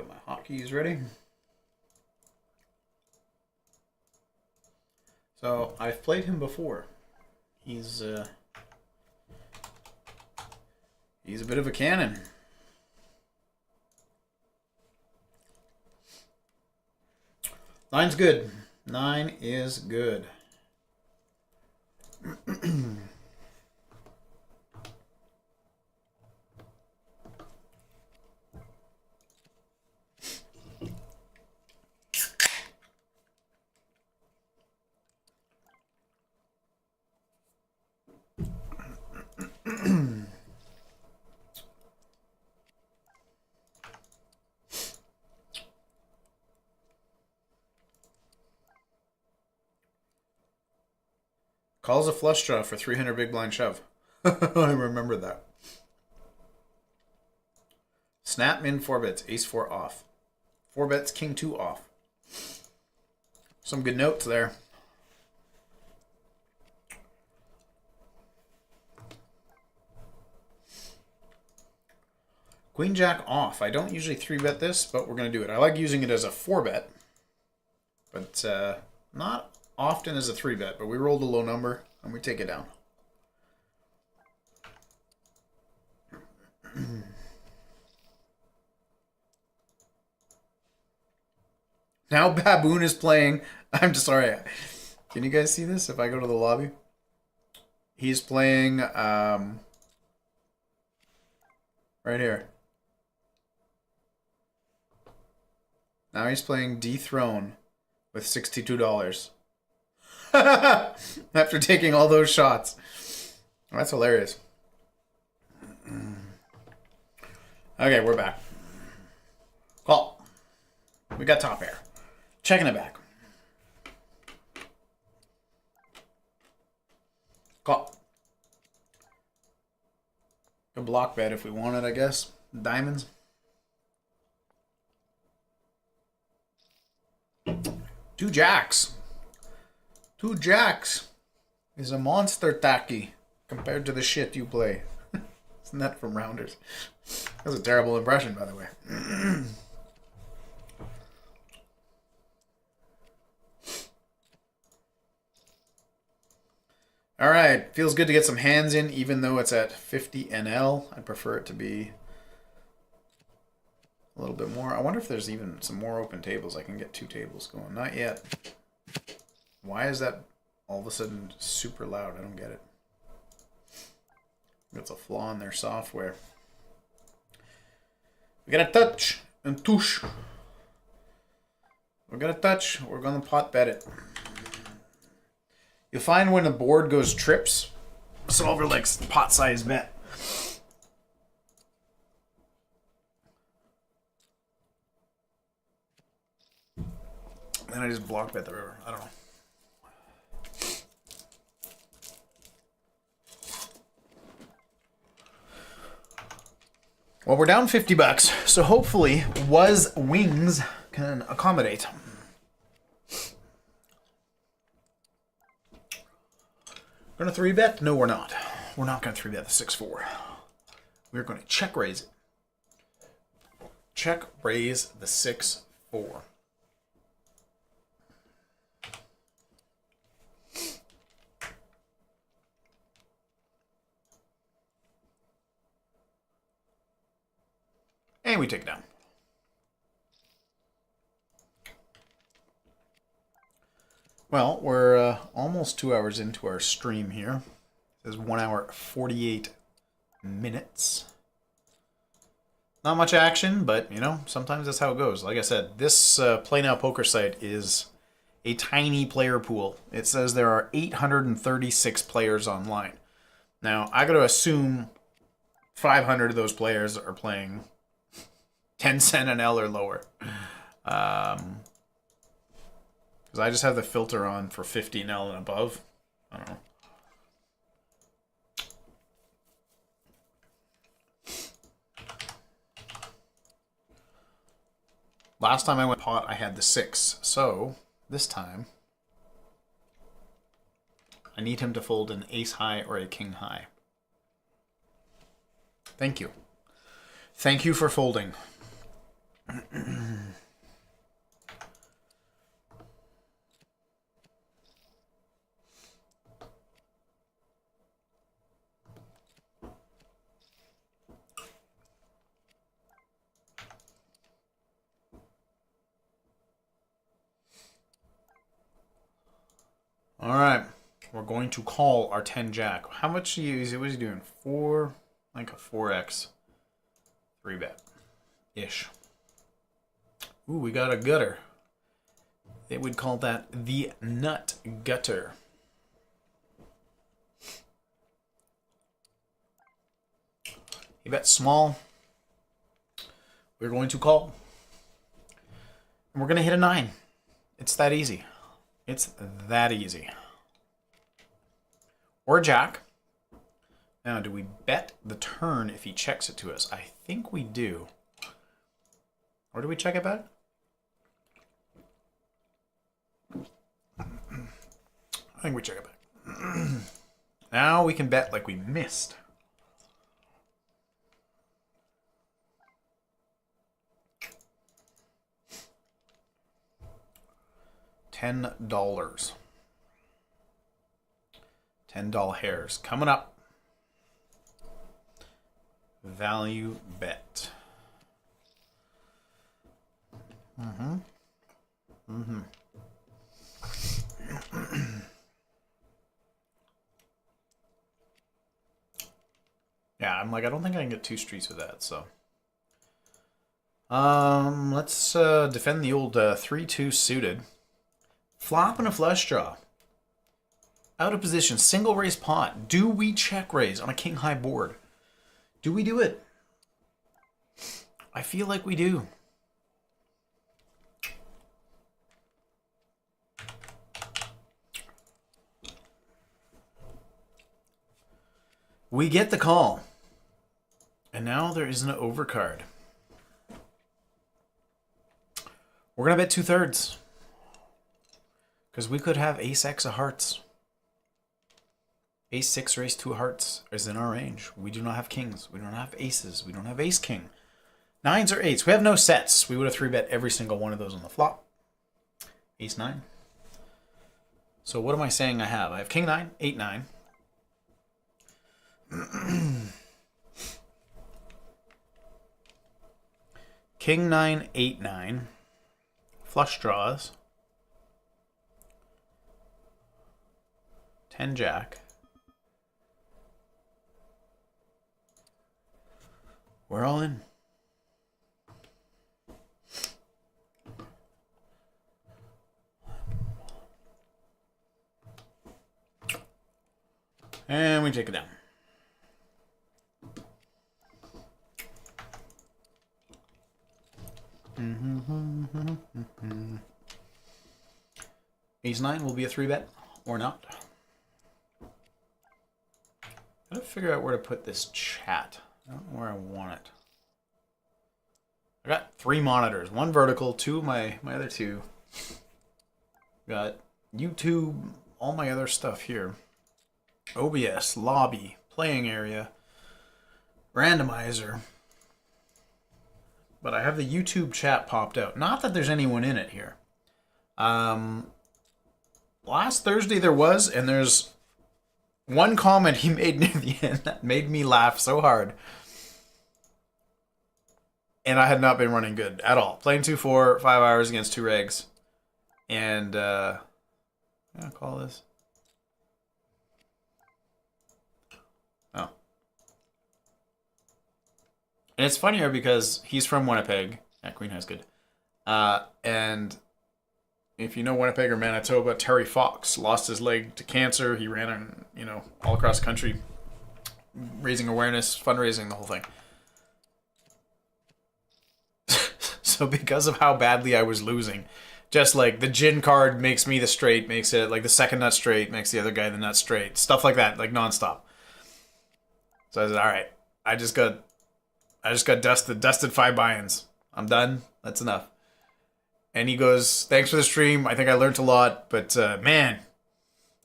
Got my hotkeys ready. So I've played him before. He's a bit of a cannon. Nine's good. 9 is good. Calls a flush draw for 300 big blind shove. I remember that. Snap min 4 bets, ace 4 off. 4 bets, king 2 off. Some good notes there. Queen jack off. I don't usually 3-bet this, but we're going to do it. I like using it as a 4-bet, but not often as a 3-bet, but we rolled a low number and we take it down. Now Baboon is playing. I'm just sorry. Can you guys see this if I go to the lobby? He's playing right here. Now he's playing Dethrone with $62. After taking all those shots. That's hilarious. Okay, we're back. Call. We got top pair. Checking it back. Call. A block bet if we want it, I guess. Diamonds. Two jacks. Two jacks is a monster tacky compared to the shit you play. Isn't that from Rounders? That's a terrible impression, by the way. All right, feels good to get some hands in, even though it's at 50 NL. I'd prefer it to be a little bit more. I wonder if there's even some more open tables. I can get 2 tables going. Not yet. Why is that all of a sudden super loud? I don't get it. That's a flaw in their software. We got a touch and touche. We're going to touch. We're going to pot bet it. You'll find when the board goes trips, solver likes pot size bet. Then I just block bet the river. I don't know. Well, we're down $50, so hopefully WuzWingz can accommodate. Gonna 3-bet? No, we're not. We're not gonna 3-bet the 6-4. We're gonna check raise it. Check raise the 6-4. And we take it down. Well, we're almost 2 hours into our stream here. It says 1 hour 48 minutes. Not much action, but you know, sometimes that's how it goes. Like I said, this Play Now Poker site is a tiny player pool. It says there are 836 players online. Now, I got to assume 500 of those players are playing 10 cent an L or lower. Because I just have the filter on for 15 L and above. I don't know. Last time I went pot, I had the 6. So, this time, I need him to fold an ace high or a king high. Thank you. Thank you for folding. All right. We're going to call our 10 jack. How much is he? What is he doing? 4, like a 4x 3-bet-ish. Ooh, we got a gutter. They would call that the nut gutter. He bet small. We're going to call. And we're going to hit a 9. It's that easy. It's that easy. Or jack. Now, do we bet the turn if he checks it to us? I think we do. Or do we check it back? I think we check it back. Now we can bet like we missed. $10. $10 hairs coming up. Value bet. Yeah, I'm like, I don't think I can get 2 streets with that, so. Let's defend the old 3-2 suited. Flop and a flush draw. Out of position, single raise pot. Do we check raise on a king high board? Do we do it? I feel like we do. We get the call. And now there is an overcard. We're going to bet 2/3. Because we could have ace-x of hearts. Ace-6 or ace-2 hearts is in our range. We do not have kings. We don't have aces. We don't have ace-king. 9s or 8s. We have no sets. We would have 3-bet every single one of those on the flop. Ace-9. So what am I saying I have? I have king-9, 8-9. King-9, 8-9. Flush draws. 10 jack. We're all in. And we take it down. Ace-9 will be a 3-bet or not. I gotta figure out where to put this chat. I don't know where I want it. I got 3 monitors. 1 vertical, 2 my other 2. Got YouTube, all my other stuff here. OBS, lobby, playing area, randomizer. But I have the YouTube chat popped out. Not that there's anyone in it here. Last Thursday there was, and there's one comment he made near the end that made me laugh so hard. And I had not been running good at all. Playing 2-4, 5 hours against 2 regs. And, I'm going to call this. Oh. And it's funnier because he's from Winnipeg. Yeah, Queen High's good. And if you know Winnipeg or Manitoba, Terry Fox lost his leg to cancer. He ran, all across the country, raising awareness, fundraising, the whole thing. So because of how badly I was losing, just like the gin card makes me the straight, makes it like the second nut straight, makes the other guy the nut straight, stuff like that, like nonstop. So I said, all right, I just got dusted 5 buy-ins. I'm done. That's enough. And he goes, thanks for the stream. I think I learned a lot, but man,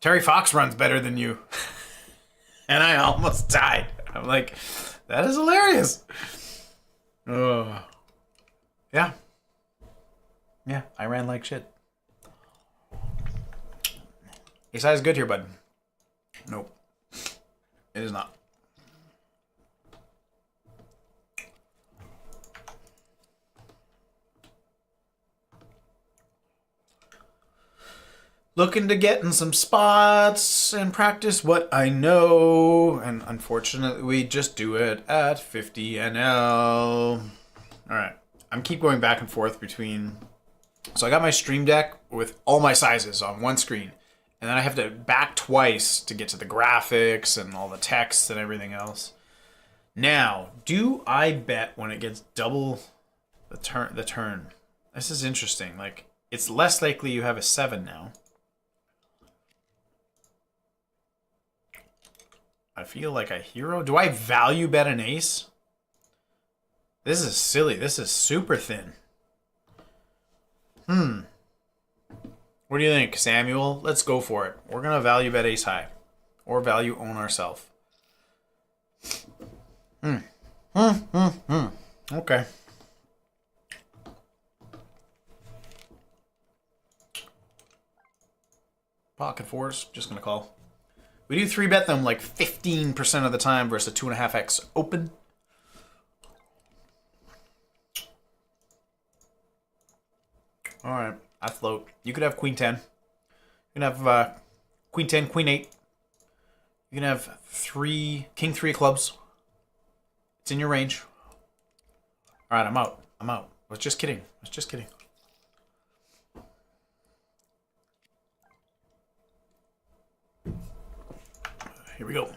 Terry Fox runs better than you. And I almost died. I'm like, that is hilarious. Oh. Yeah. Yeah, I ran like shit. Ace high is good here, bud. Nope. It is not. looking to get in some spots and practice what I know. And unfortunately, we just do it at 50 NL. All right. I'm keep going back and forth between. So I got my Stream Deck with all my sizes on one screen. And then I have to back twice to get to the graphics and all the text and everything else. Now, do I bet when it gets double the turn? This is interesting. Like, it's less likely you have a 7 now. I feel like a hero. Do I value bet an ace? This is silly. This is super thin. What do you think, Samuel? Let's go for it. We're going to value bet ace high. Or value own ourselves. Okay. Pocket fours. Just going to call. We do 3-bet them like 15% of the time versus a 2.5x open. All right. I float. You could have queen 10. You can have queen 10, queen 8. You can have king 3 clubs. It's in your range. All right, I'm out. I'm out. I was just kidding. I was just kidding. Here we go.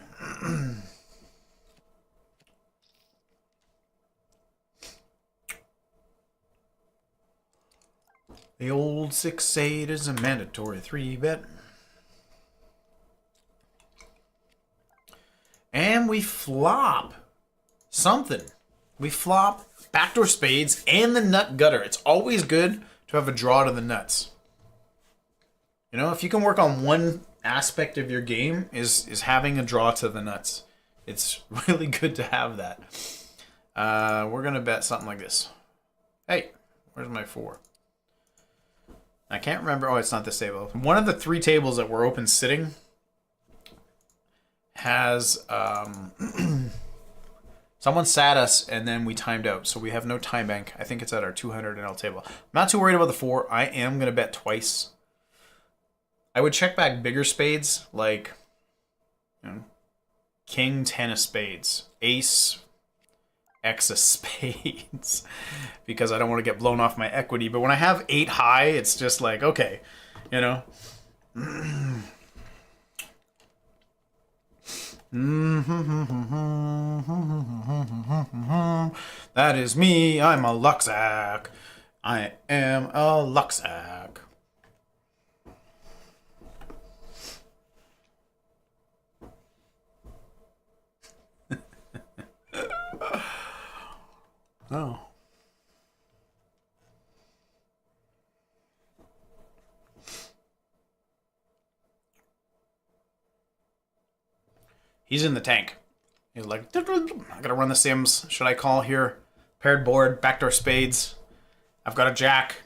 The old 6-8 is a mandatory 3-bet. And we flop something. We flop backdoor spades and the nut gutter. It's always good to have a draw to the nuts. You know, if you can work on one aspect of your game is having a draw to the nuts. It's really good to have that. We're going to bet something like this. Hey, where's my 4? I can't remember. Oh, it's not this table. One of the 3 tables that were open sitting has someone sat us and then we timed out. So we have no time bank. I think it's at our 200 NL table. I'm not too worried about the 4. I am going to bet twice. I would check back bigger spades like king 10 of spades, ace X of spades, because I don't want to get blown off my equity. But when I have 8 high, it's just like, okay, you know. That is me. I'm a lucksack. I am a lucksack. Oh. He's in the tank. He's like, I gotta run the sims. Should I call here? Paired board, backdoor spades. I've got a jack.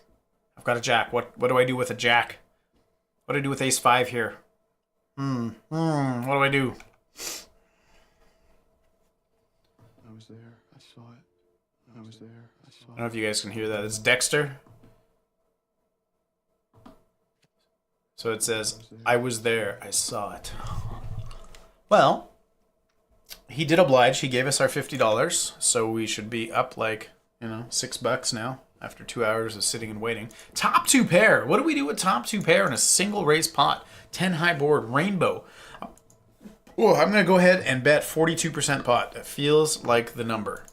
I've got a jack. What do I do with a jack? What do I do with ace 5 here? What do I do? I was there. I saw it. I was there. I saw it. I don't know if you guys can hear that. It's Dexter. So it says, I was there. I saw it. Well, he did oblige. He gave us our $50. So we should be up like, $6 now after 2 hours of sitting and waiting. Top 2 pair. What do we do with top 2 pair in a single raise pot? 10 high board, rainbow. Oh, I'm going to go ahead and bet 42% pot. That feels like the number.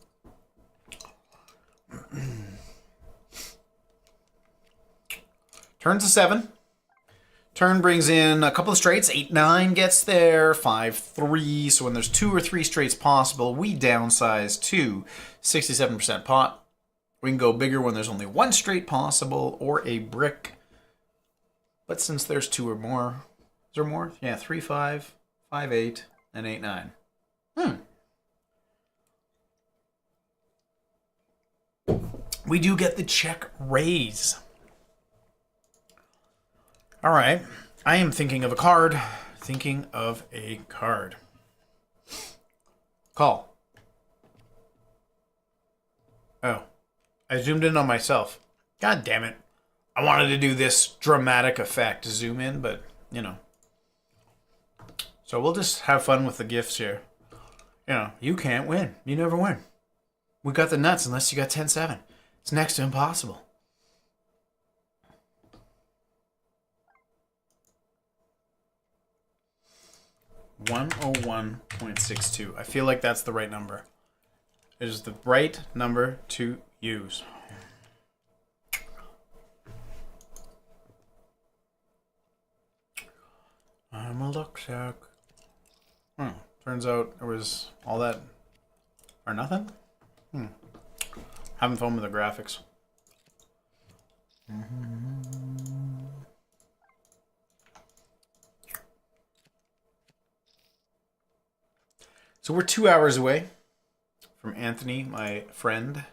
Turns to 7. Turn brings in a couple of straights. 8-9 gets there. 5-3. So when there's 2 or 3 straights possible, we downsize to 67% pot. We can go bigger when there's only 1 straight possible or a brick. But since there's 2 or more, is there more? Yeah, 3-5, 5-8, and 8-9. We do get the check raise. All right. I am thinking of a card. Thinking of a card. Call. Oh. I zoomed in on myself. God damn it. I wanted to do this dramatic effect, zoom in, but, you know. So we'll just have fun with the gifts here. You know, you can't win. You never win. We got the nuts unless you got 10-7. It's next to impossible. $101.62. I feel like that's the right number. It is the right number to use. I'm a luck sack. Turns out there was all that or nothing. Having fun with the graphics. So we're 2 hours away from Anthony, my friend,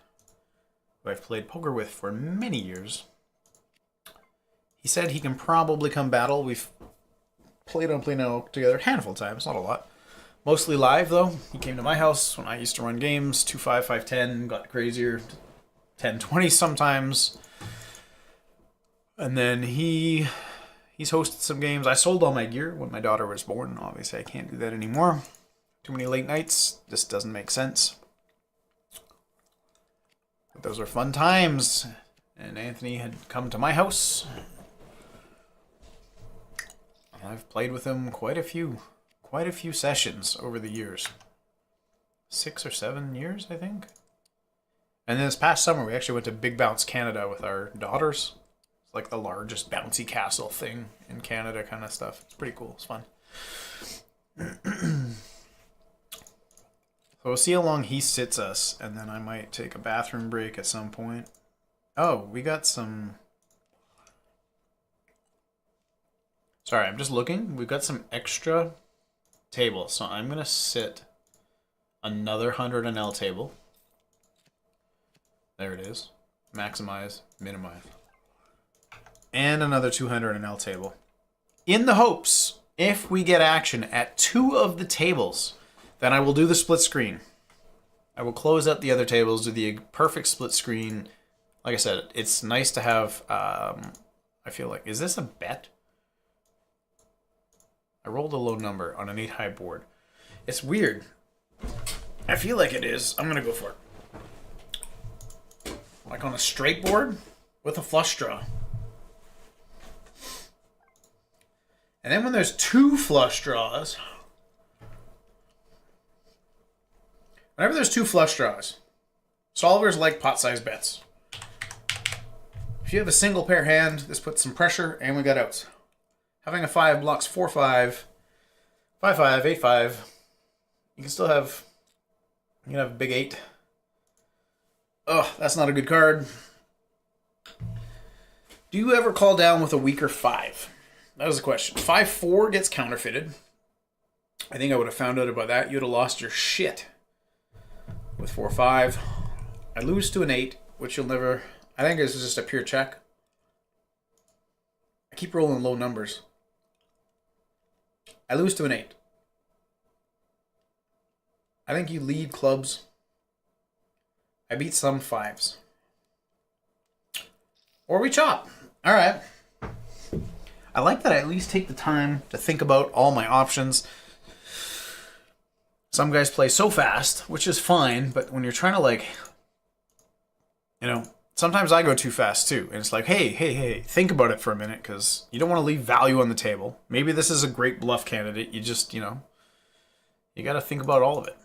who I've played poker with for many years. He said he can probably come battle. We've played on Play Now together a handful of times, not a lot. Mostly live, though. He came to my house when I used to run games, 2-5, 5-10, got crazier, 10-20 sometimes. And then he's hosted some games. I sold all my gear when my daughter was born. Obviously, I can't do that anymore. Too many late nights. Just doesn't make sense. But those were fun times. And Anthony had come to my house. I've played with him quite a few sessions over the years. 6 or 7 years, I think. And then this past summer, we actually went to Big Bounce Canada with our daughters. It's like the largest bouncy castle thing in Canada kind of stuff. It's pretty cool. It's fun. So we'll see how long he sits us, and then I might take a bathroom break at some point. Oh, we got some... Sorry, I'm just looking. We've got some extra tables, so I'm going to sit another 100 NL table. There it is. Maximize, minimize. And another 200 NL table. In the hopes, if we get action at 2 of the tables, then I will do the split screen. I will close out the other tables, do the perfect split screen. Like I said, it's nice to have, I feel like, is this a bet? I rolled a low number on an 8-high board. It's weird. I feel like it is. I'm going to go for it. Like on a straight board with a flush draw. And then when there's 2 flush draws... Whenever there's 2 flush draws, solvers like pot-sized bets. If you have a single pair hand, this puts some pressure, and we got outs. Having a 5 blocks 4-5, 5-5, 8-5. You can still have, you can have a big 8. Oh, that's not a good card. Do you ever call down with a weaker 5? That was the question. 5-4 gets counterfeited. I think I would have found out about that. You'd have lost your shit. With 4-5, I lose to an 8, which you'll never... I think this is just a pure check. I keep rolling low numbers. I lose to an 8. I think you lead clubs. I beat some 5s. Or we chop. All right. I like that I at least take the time to think about all my options. Some guys play so fast, which is fine, but when you're trying to, like, you know, sometimes I go too fast too. And it's like, hey, think about it for a minute, because you don't want to leave value on the table. Maybe this is a great bluff candidate. You just, you know, you got to think about all of it.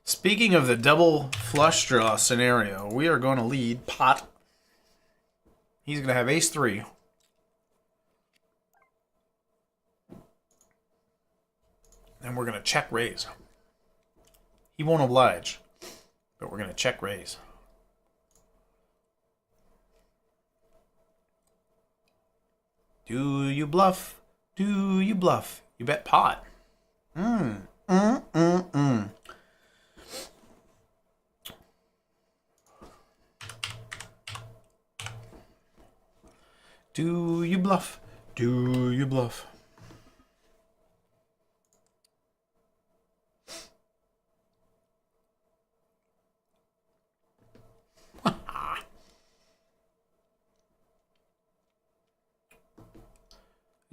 Speaking of the double flush draw scenario, we are going to lead pot. He's going to have ace-3. And we're going to check raise. He won't oblige, but we're going to check raise. Do you bluff? Do you bluff? You bet pot. Do you bluff? Do you bluff?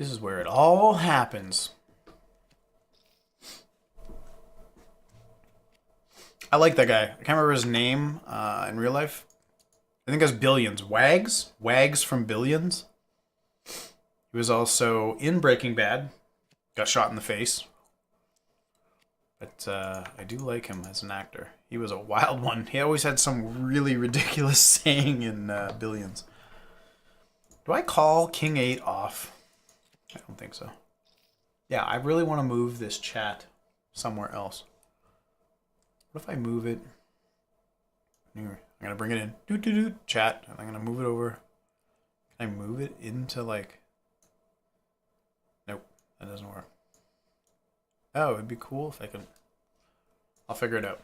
This is where it all happens. I like that guy. I can't remember his name in real life. I think it's Billions. Wags? Wags from Billions. He was also in Breaking Bad. Got shot in the face. But I do like him as an actor. He was a wild one. He always had some really ridiculous saying in Billions. Do I call King 8 off? I don't think so. Yeah, I really want to move this chat somewhere else. What if I move it? Here, I'm going to bring it in. Chat. And I'm going to move it over. Can I move it into like... Nope, that doesn't work. Oh, it'd be cool if I could... I'll figure it out.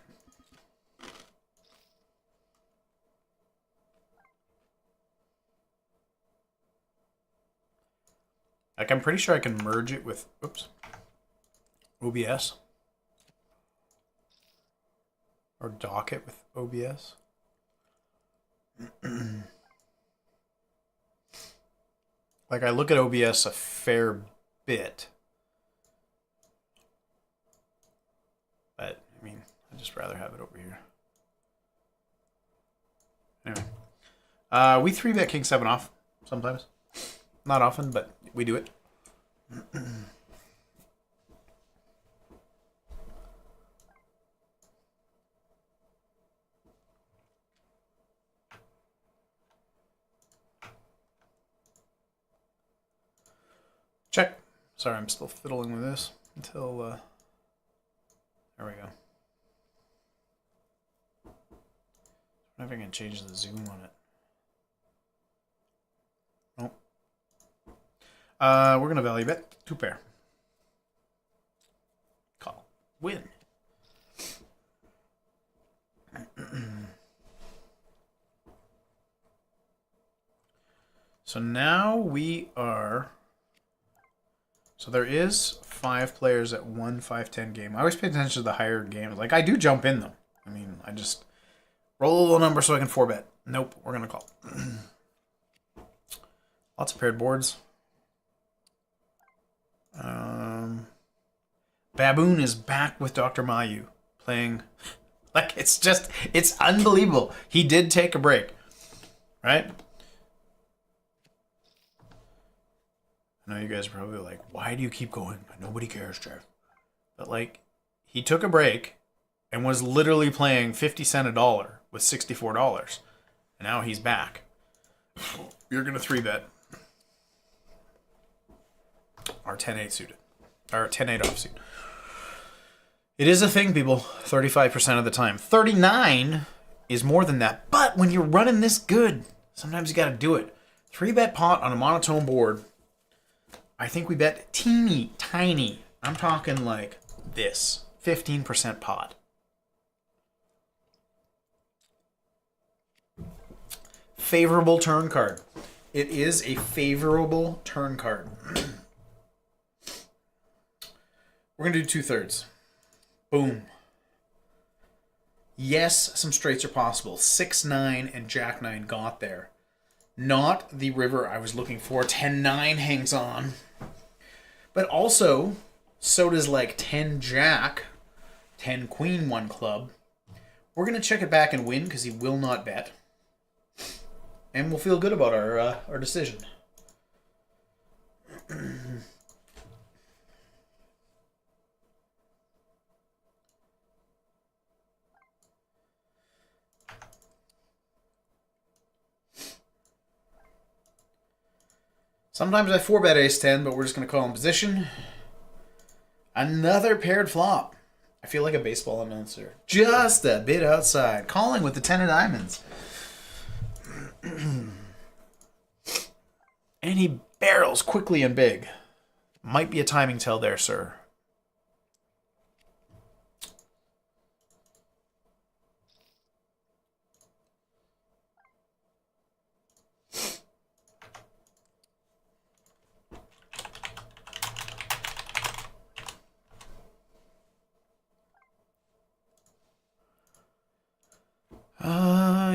Like, I'm pretty sure I can merge it with... Oops. OBS. Or dock it with OBS. Like, I look at OBS a fair bit. But, I mean, I'd just rather have it over here. Anyway. We 3-bet King 7 off sometimes. Not often, but we do it. Check. Sorry, I'm still fiddling with this until, there we go. I wonder if I can change the zoom on it. Nope. We're going to value bet 2 pair. Call. Win. So now we are... So there is 5 players at 1 5-10 game. I always pay attention to the higher games. Like, I do jump in, though. I mean, I just roll a little number so I can 4-bet. Nope, we're going to call. Lots of paired boards. Baboon is back with Dr. Mayu playing. Like, it's unbelievable. He did take a break, right? I know you guys are probably like, why do you keep going? Nobody cares, Jeff. But, like, he took a break and was literally playing 50 cents a dollar with $64. And now he's back. You're going to 3-bet. Our 10-8 suited. Or 10-8 offsuit. It is a thing, people. 35% of the time. 39 is more than that. But when you're running this good, sometimes you got to do it. 3-bet pot on a monotone board. I think we bet teeny tiny. I'm talking like this. 15% pot. Favorable turn card. It is a favorable turn card. We're going to do 2/3. Boom. Yes, some straights are possible. 6-9 and Jack-9 got there. Not the river I was looking for. 10-9 hangs on. But also, so does like 10-Jack, 10-Queen, 1 club. We're going to check it back and win because he will not bet. And we'll feel good about our decision. Sometimes I 4-bet ace-10, but we're just going to call in position. Another paired flop. I feel like a baseball announcer. Just a bit outside. Calling with the 10 of diamonds. And he barrels quickly and big. Might be a timing tell there, sir.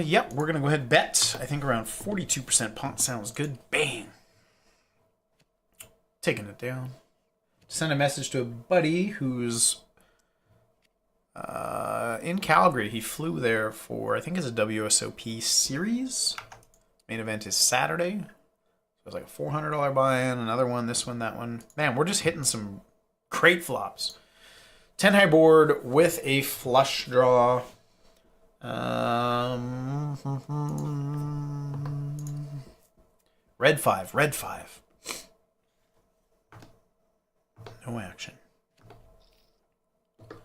Yep, we're going to go ahead and bet. I think around 42% pot sounds good. Bang. Taking down. Send a message to a buddy who's in Calgary. He flew there for, I think it's a WSOP series. Main event is Saturday. So it's like a $400 buy-in. Another one, this one, that one. Man, we're just hitting some crate flops. 10 high board with a flush draw. Red 5, red 5. No action. So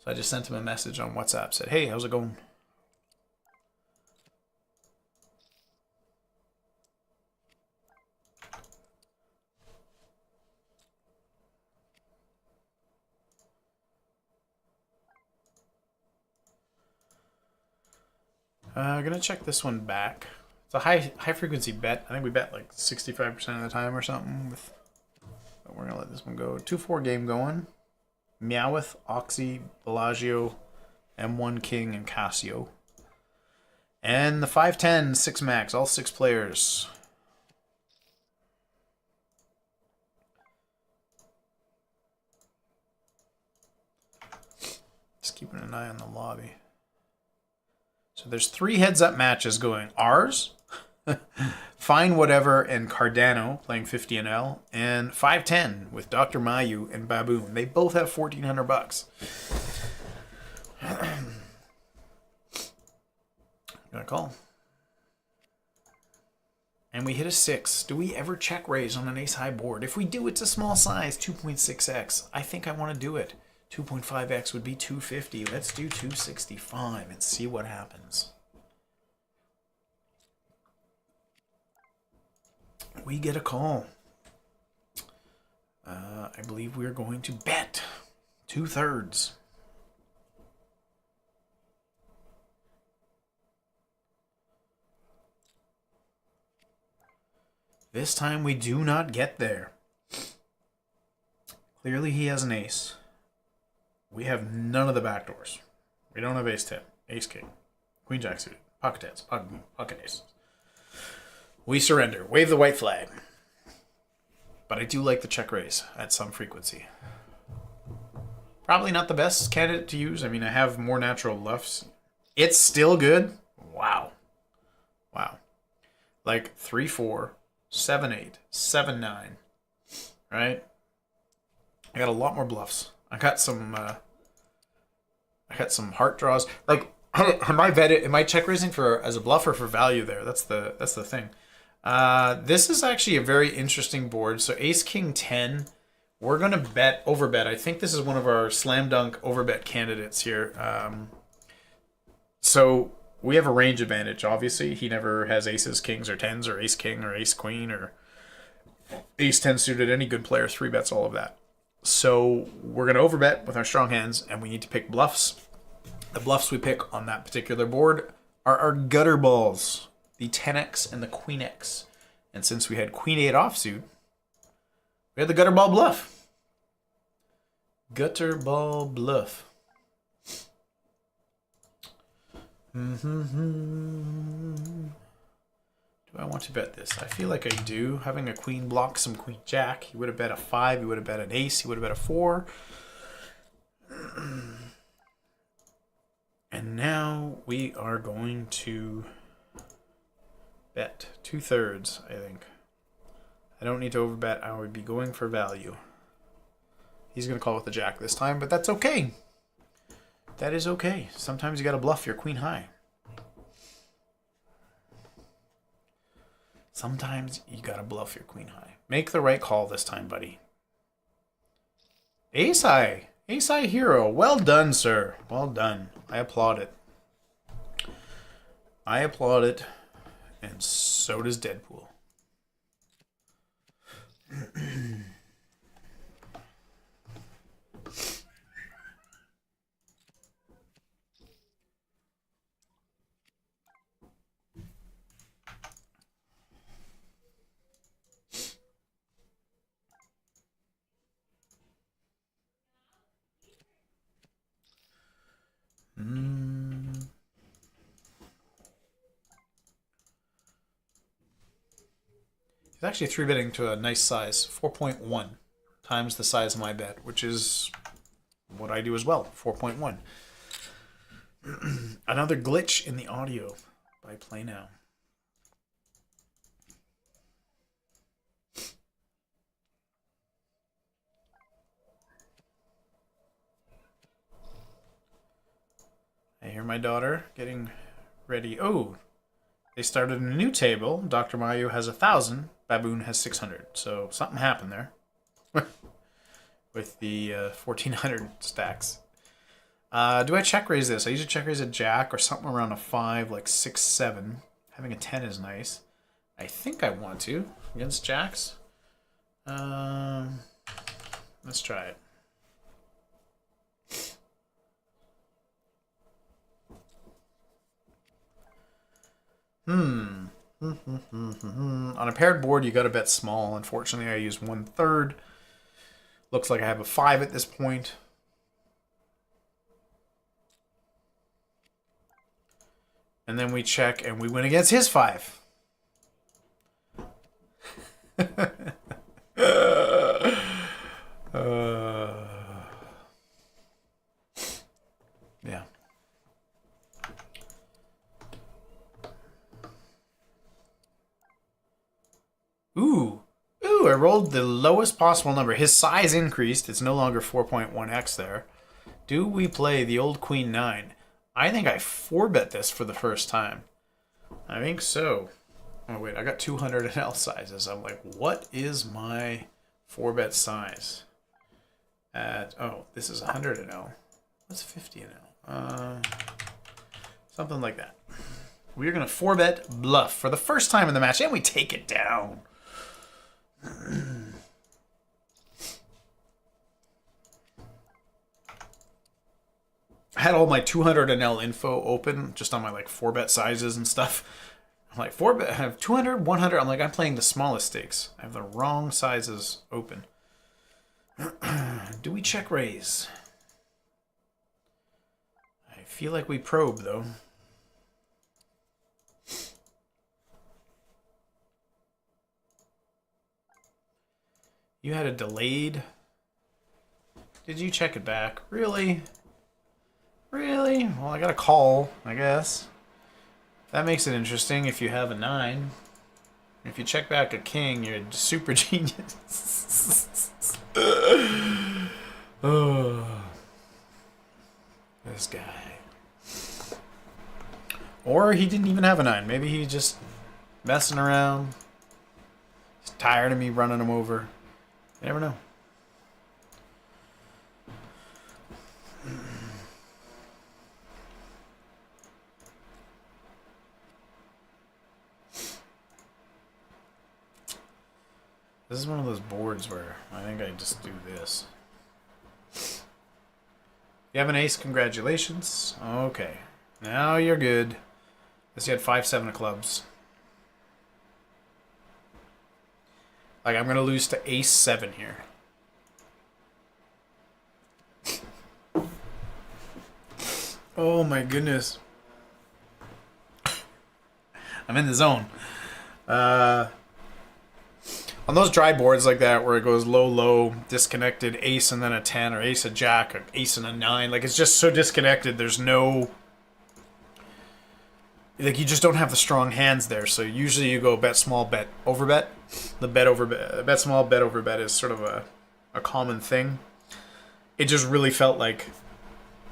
I just sent him a message on WhatsApp. Said, hey, how's it going? I'm going to check this one back. It's a high frequency bet. I think we bet like 65% of the time or something. But we're going to let this one go. 2-4 game going. Meowth, Oxy, Bellagio, M1 King, and Casio. And the 5-10, 6 max, all 6 players. Just keeping an eye on the lobby. So there's 3 heads-up matches going. Ours, Fine Whatever, and Cardano playing 50 and L, and 5-10 with Dr. Mayu and Baboon. They both have $1,400. Gonna call. And we hit a 6. Do we ever check raise on an ace-high board? If we do, it's a small size, 2.6x. I think I want to do it. 2.5x would be 250. Let's do 265 and see what happens. We get a call. I believe we're going to bet 2/3. This time we do not get there. Clearly he has an ace. We have none of the backdoors. We don't have ace 10, ace king, queen jack suited, pocket tens, pocket aces. We surrender. Wave the white flag. But I do like the check raise at some frequency. Probably not the best candidate to use. I mean, I have more natural bluffs. It's still good. Wow. Wow. Like 3-4, 7-8, 7-9. Right? I got a lot more bluffs. I got some heart draws. Like, am I check raising for as a bluff or for value there? That's the thing. This is actually a very interesting board. So ace king 10, we're gonna bet overbet. I think this is one of our slam dunk overbet candidates here. So we have a range advantage. Obviously, he never has aces, kings, or tens, or ace king, or ace queen, or ace 10 suited. Any good player 3-bets all of that. So we're gonna overbet with our strong hands, and we need to pick bluffs. The bluffs we pick on that particular board are our gutter balls. The 10x and the queen x. And since we had queen 8 offsuit, we had the gutter ball bluff. Gutter ball bluff. Do I want to bet this? I feel like I do. Having a queen block some queen jack. He would have bet a 5. He would have bet an ace. He would have bet a 4. And now we are going to bet 2/3, I think. I don't need to overbet. I would be going for value. He's going to call with the jack this time, but that's okay. That is okay. Sometimes you got to bluff your queen high. Sometimes you got to bluff your queen high. Make the right call this time, buddy. Ace high. Ace high hero. Well done, sir. Well done. I applaud it. I applaud it. And so does Deadpool. He's actually 3-betting to a nice size, 4.1 times the size of my bet, which is what I do as well, 4.1. Another glitch in the audio by Play Now. I hear my daughter getting ready. Oh, they started a new table. Dr. Mario has 1,000. Baboon has 600. So something happened there with the 1,400 stacks. Do I check raise this? I usually check raise a jack or something around a 5, like 6, 7. Having a 10 is nice. I think I want to against jacks. Let's try it. On a paired board, you got to bet small. Unfortunately, I used 1/3. Looks like I have a 5 at this point. And then we check, and we win against his 5. Yeah. Ooh, I rolled the lowest possible number. His size increased. It's no longer 4.1x there. Do we play the old Queen 9? I think I 4-bet this for the first time. I think so. Oh, wait, I got 200 in L sizes. I'm like, what is my 4-bet size? Oh, this is 100 in L. What's 50 in L? Something like that. We're going to 4-bet Bluff for the first time in the match, and we take it down. I had all my 200 NL info open just on my like 4-bet sizes and stuff. I'm like 4-bet, I have 200, 100. I'm like, I'm playing the smallest stakes. I have the wrong sizes open. Do we check raise? I feel like we probe though. You had a delayed. Did you check it back? Really? Really? Well, I got a call, I guess. That makes it interesting if you have a 9. If you check back a king, you're a super genius. Oh, this guy. Or he didn't even have a 9. Maybe he just messing around. He's tired of me running him over. You never know. This is one of those boards where I think I just do this. You have an ace, congratulations. Okay. Now you're good. Guess you had 5, 7 of clubs. Like, I'm going to lose to ace 7 here. Oh my goodness. I'm in the zone. On those dry boards like that where it goes low, low, disconnected, ace and then a 10, or ace, a jack, or ace and a 9, like it's just so disconnected, there's no... Like you just don't have the strong hands there, so usually you go bet small, bet overbet. The bet small, bet overbet is sort of a common thing. It just really felt like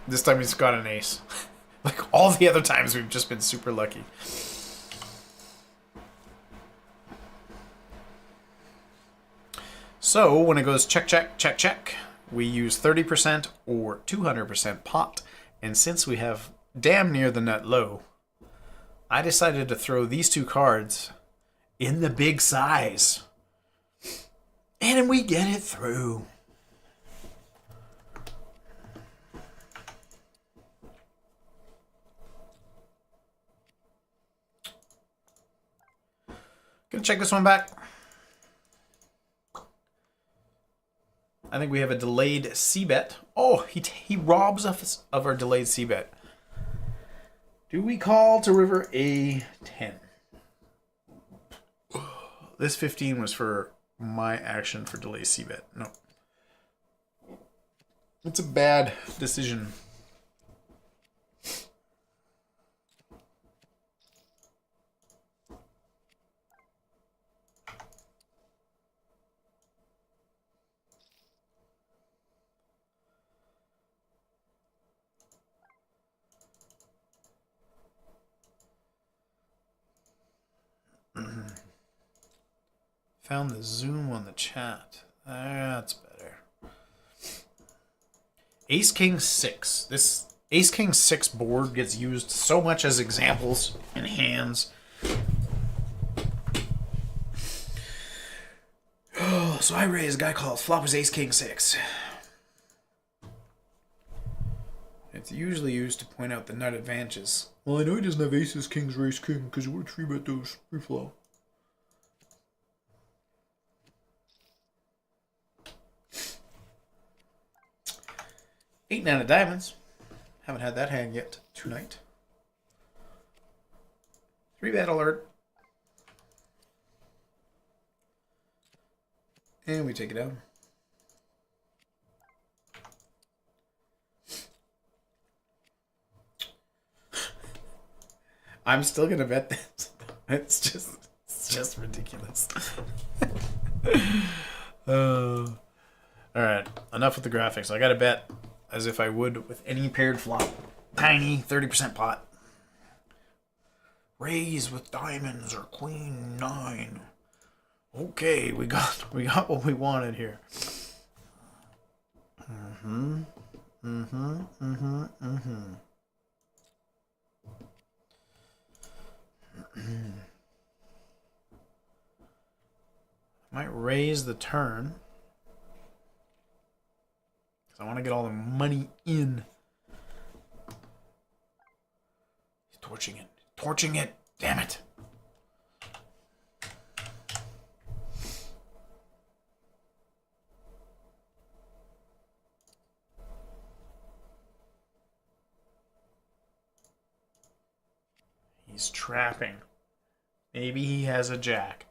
this time he's got an ace. Like all the other times we've just been super lucky. So when it goes check, check, check, check, we use 30% or 200% pot. And since we have damn near the nut low, I decided to throw these 2 cards in the big size. And we get it through. Gonna check this one back. I think we have a delayed C-bet. Oh, he robs us of our delayed C-bet. Do we call to river a 10? this 15 was for my action for delay c-bet. No. It's a bad decision. Found the zoom on the chat. That's better. Ace King 6. This Ace King 6 board gets used so much as examples in hands. Oh, so I raise a guy called flop was Ace King 6. It's usually used to point out the nut advantages. Well, I know he doesn't have aces, kings, race, king, because you would 3-bet those free flow. Eight, 9 of diamonds. Haven't had that hand yet tonight. 3-bet alert. And we take it down. I'm still gonna bet this. It's just ridiculous. All right, enough with the graphics. I gotta bet as if I would with any paired flop. Tiny 30% pot. Raise with diamonds or queen 9. Okay, we got what we wanted here. Might raise the turn. I want to get all the money in. He's torching it. Torching it. Damn it. He's trapping. Maybe he has a jack.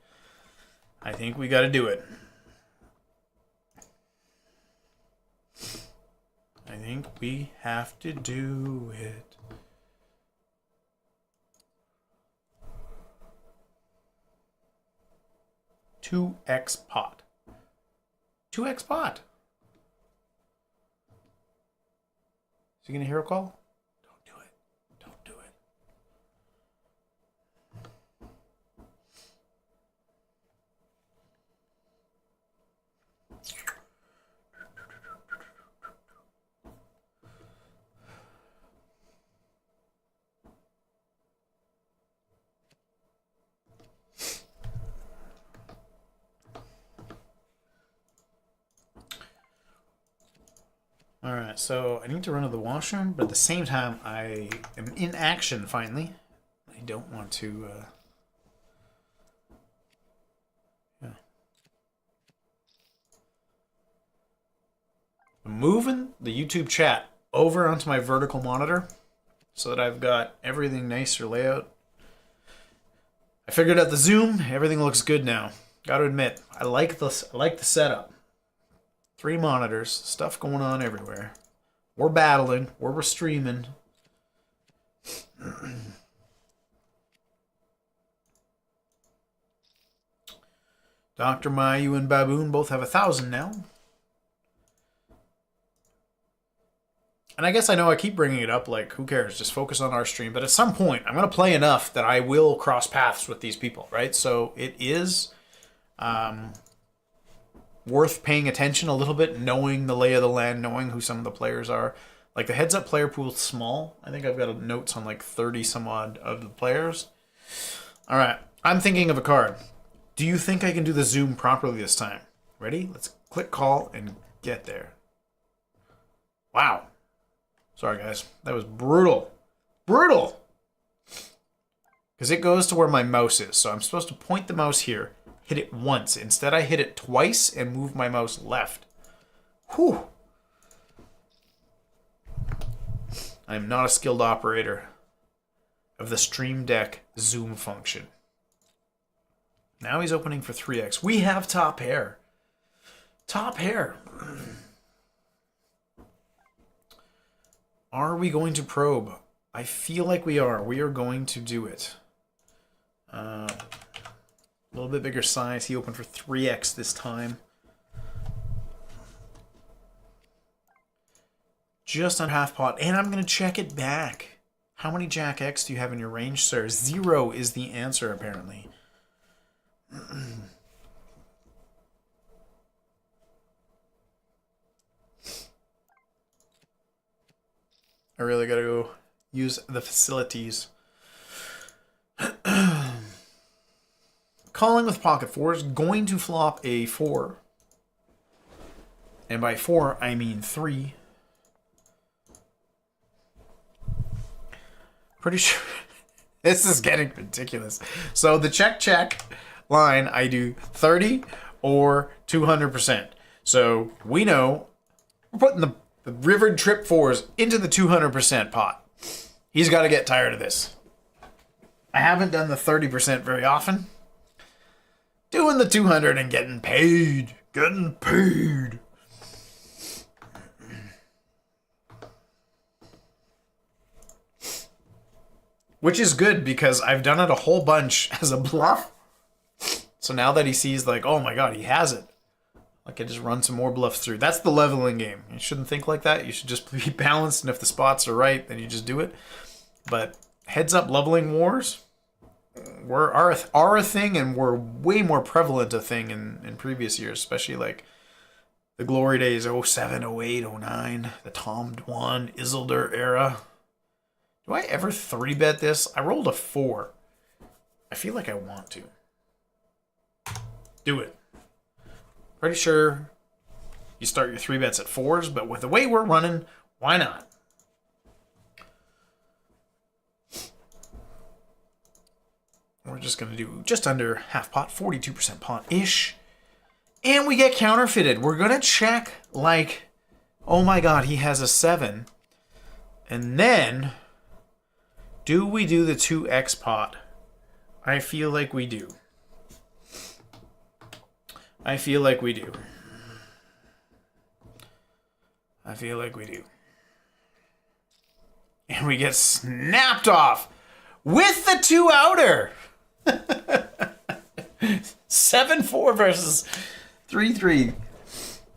I think we got to do it. I think we have to do it. Two X pot. 2x pot. Is he going to hero call? Don't do it. Don't do it. Alright, so I need to run to the washroom, but at the same time, I am in action finally. I don't want to, yeah. I'm moving the YouTube chat over onto my vertical monitor so that I've got everything nicer layout. I figured out the zoom. Everything looks good now. Got to admit, I like the setup. 3 monitors, stuff going on everywhere. We're battling, we're streaming. Dr. Mayu and Baboon both have 1,000 now. And I guess I know I keep bringing it up, like, who cares? Just focus on our stream. But at some point, I'm going to play enough that I will cross paths with these people, right? So it is worth paying attention a little bit, knowing the lay of the land, knowing who some of the players are. Like, the heads-up player pool is small. I think I've got notes on, like, 30-some-odd of the players. All right. I'm thinking of a card. Do you think I can do the zoom properly this time? Ready? Let's click call and get there. Wow. Sorry, guys. That was brutal. Brutal! Because it goes to where my mouse is. So I'm supposed to point the mouse here, hit it once. Instead, I hit it twice and move my mouse left. Whew. I'm not a skilled operator of the Stream Deck zoom function. Now he's opening for 3x. We have top pair. Top pair. Are we going to probe? I feel like we are. We are going to do it. A little bit bigger size. He opened for 3x this time. Just on half pot. And I'm going to check it back. How many Jack X do you have in your range, sir? 0 is the answer, apparently. I really got to go use the facilities. Calling with pocket fours, going to flop a 4. And by 4, I mean 3. Pretty sure this is getting ridiculous. So the check line, I do 30 or 200%. So we know we're putting the rivered trip 4s into the 200% pot. He's got to get tired of this. I haven't done the 30% very often. Doing the 200 and getting paid. Getting paid. Which is good because I've done it a whole bunch as a bluff. So now that he sees like, oh my god, he has it. I can just run some more bluffs through. That's the leveling game. You shouldn't think like that. You should just be balanced, and if the spots are right, then you just do it. But heads up leveling wars are a thing, and were way more prevalent a thing in previous years, especially like the glory days, 07, 08, 09, the Tom Dwan, Isildur era. Do I ever 3-bet this? I rolled a 4. I feel like I want to. Do it. Pretty sure you start your 3-bets at 4s, but with the way we're running, why not? We're just going to do just under half pot, 42% pot-ish. And we get counterfeited. We're going to check like, oh my god, he has a 7. And then, do we do the 2x pot? I feel like we do. I feel like we do. I feel like we do. And we get snapped off with the 2-outer. 7-4 versus 3-3.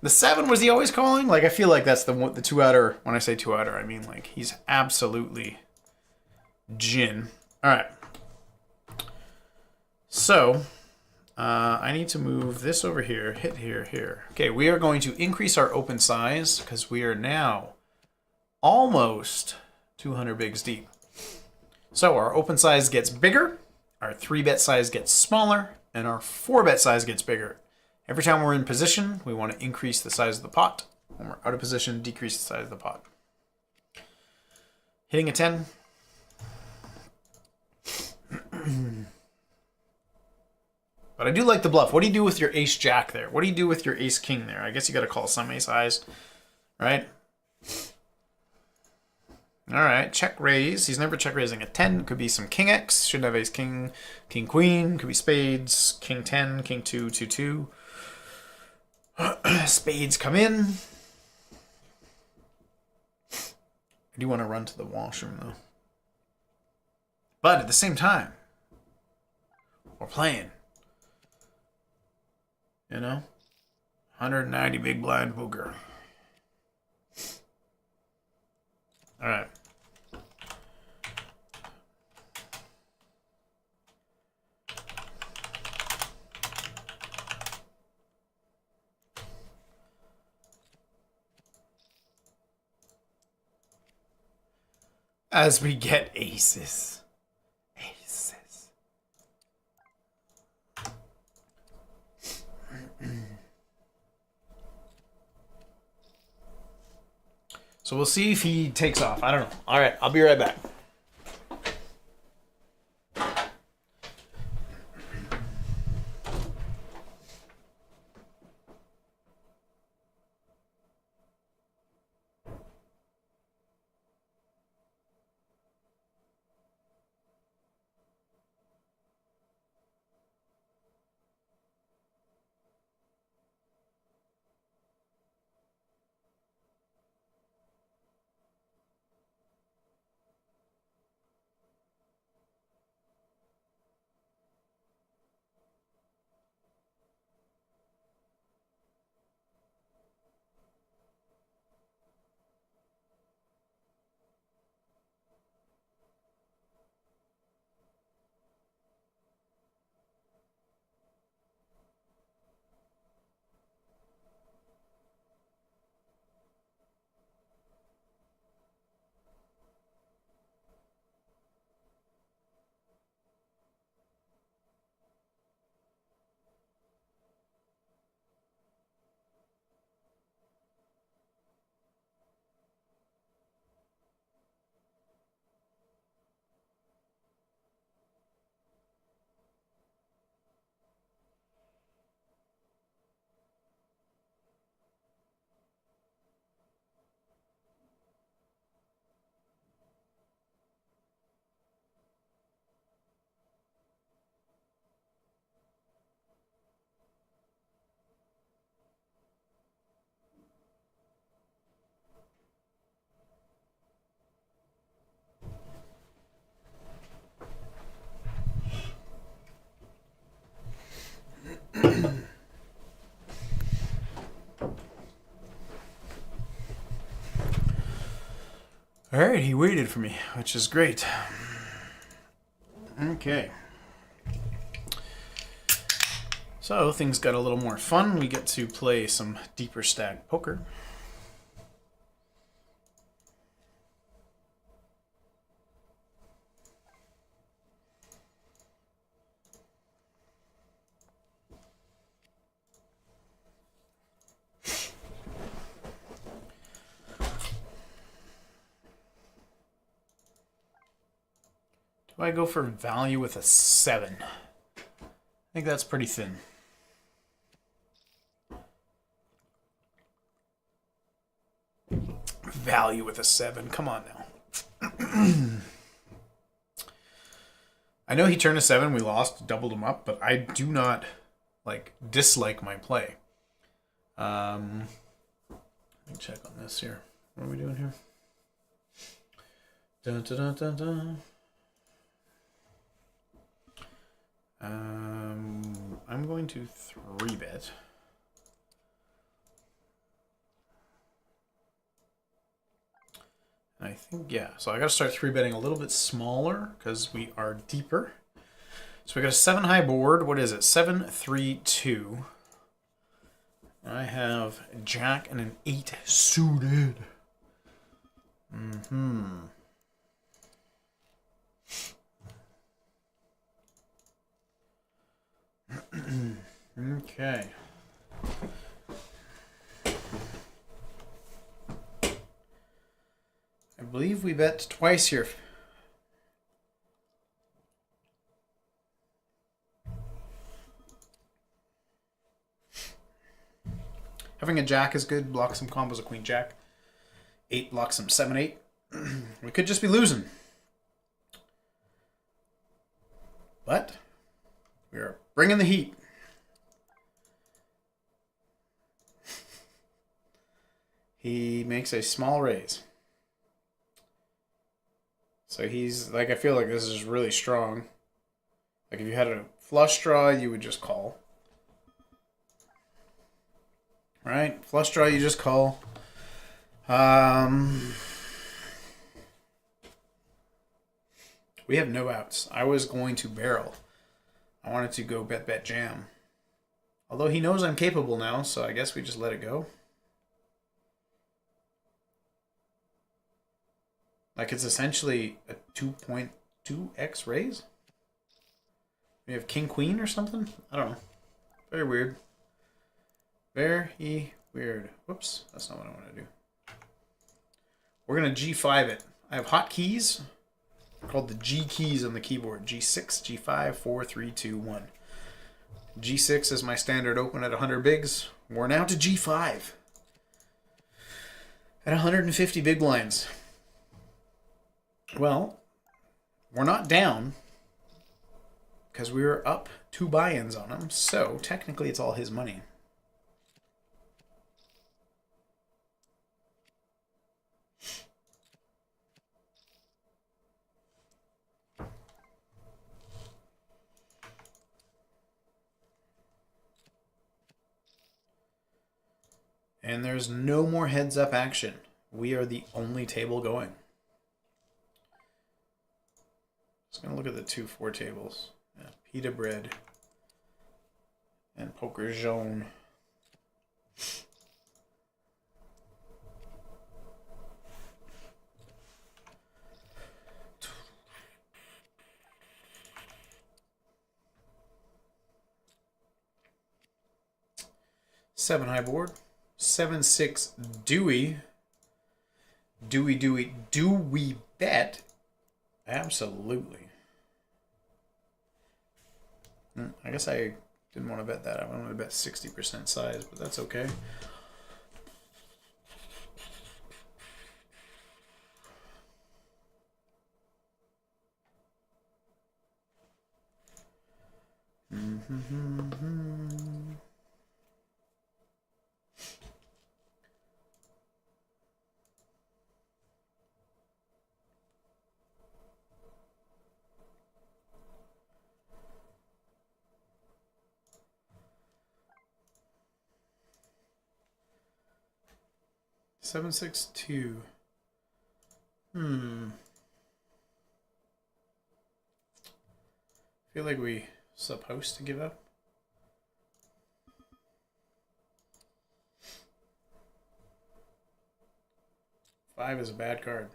The 7 was he always calling? Like, I feel like that's the 2-outer. When I say 2-outer, I mean like he's absolutely gin. All right. So I need to move this over here, hit here, here. Okay, we are going to increase our open size because we are now almost 200 bigs deep. So our open size gets bigger, our 3-bet size gets smaller, and our 4-bet size gets bigger. Every time we're in position, we want to increase the size of the pot. When we're out of position, decrease the size of the pot. Hitting a 10. But I do like the bluff. What do you do with your ace-jack there? What do you do with your ace-king there? I guess you got to call some ace-highs, right? All right, check raise. He's never check raising a 10. Could be some king X. Shouldn't have ace king, king queen. Could be spades, king 10, king 2, 2, 2. Spades come in. I do want to run to the washroom though. But at the same time, we're playing. You know? 190 big blind poker. All right. As we get aces. Aces. So we'll see if he takes off. I don't know. All right, I'll be right back. Alright, he waited for me, which is great. Okay. So things got a little more fun. We get to play some deeper stack poker. Do I go for value with a 7? I think that's pretty thin. Value with a 7. Come on now. I know he turned a 7. We lost, doubled him up, but I do not dislike my play. Let me check on this here. What are we doing here? Dun, dun, dun, dun, dun. I'm going to 3-bet. I think, yeah. So I got to start 3-betting a little bit smaller because we are deeper. So we got a 7 high board. What is it? 7, 3, 2. I have Jack and an 8 suited. Okay. I believe we bet twice here. Having a jack is good. Blocks some combos of queen jack. 8 blocks some 7, 8. We could just be losing. But we are bringing the heat. He makes a small raise. So he's I feel like this is really strong. Like if you had a flush draw, you would just call. Right? Flush draw, you just call. We have no outs. I was going to barrel. I wanted to go bet jam. Although he knows I'm capable now, so I guess we just let it go. Like it's essentially a 2.2x raise. We have king queen or something? I don't know. Very weird. Very weird. Whoops, that's not what I want to do. We're going to G5 it. I have hotkeys called the G keys on the keyboard. G6, G5, 4, 3, 2, 1. G6 is my standard open at 100 bigs. We're now to G5 at 150 big blinds. Well, we're not down because we were up 2 buy-ins on him, so technically it's all his money. And there's no more heads-up action. We are the only table going. Just going to look at the 2-4 tables. Yeah, pita bread and poker jaune. Seven high board. 7-6 Dewey. Dewey. Do we bet? Absolutely. I guess I didn't want to bet that. I wanted to bet 60% size, but that's okay. Seven, 6, 2. Feel like we supposed to give up. Five is a bad card.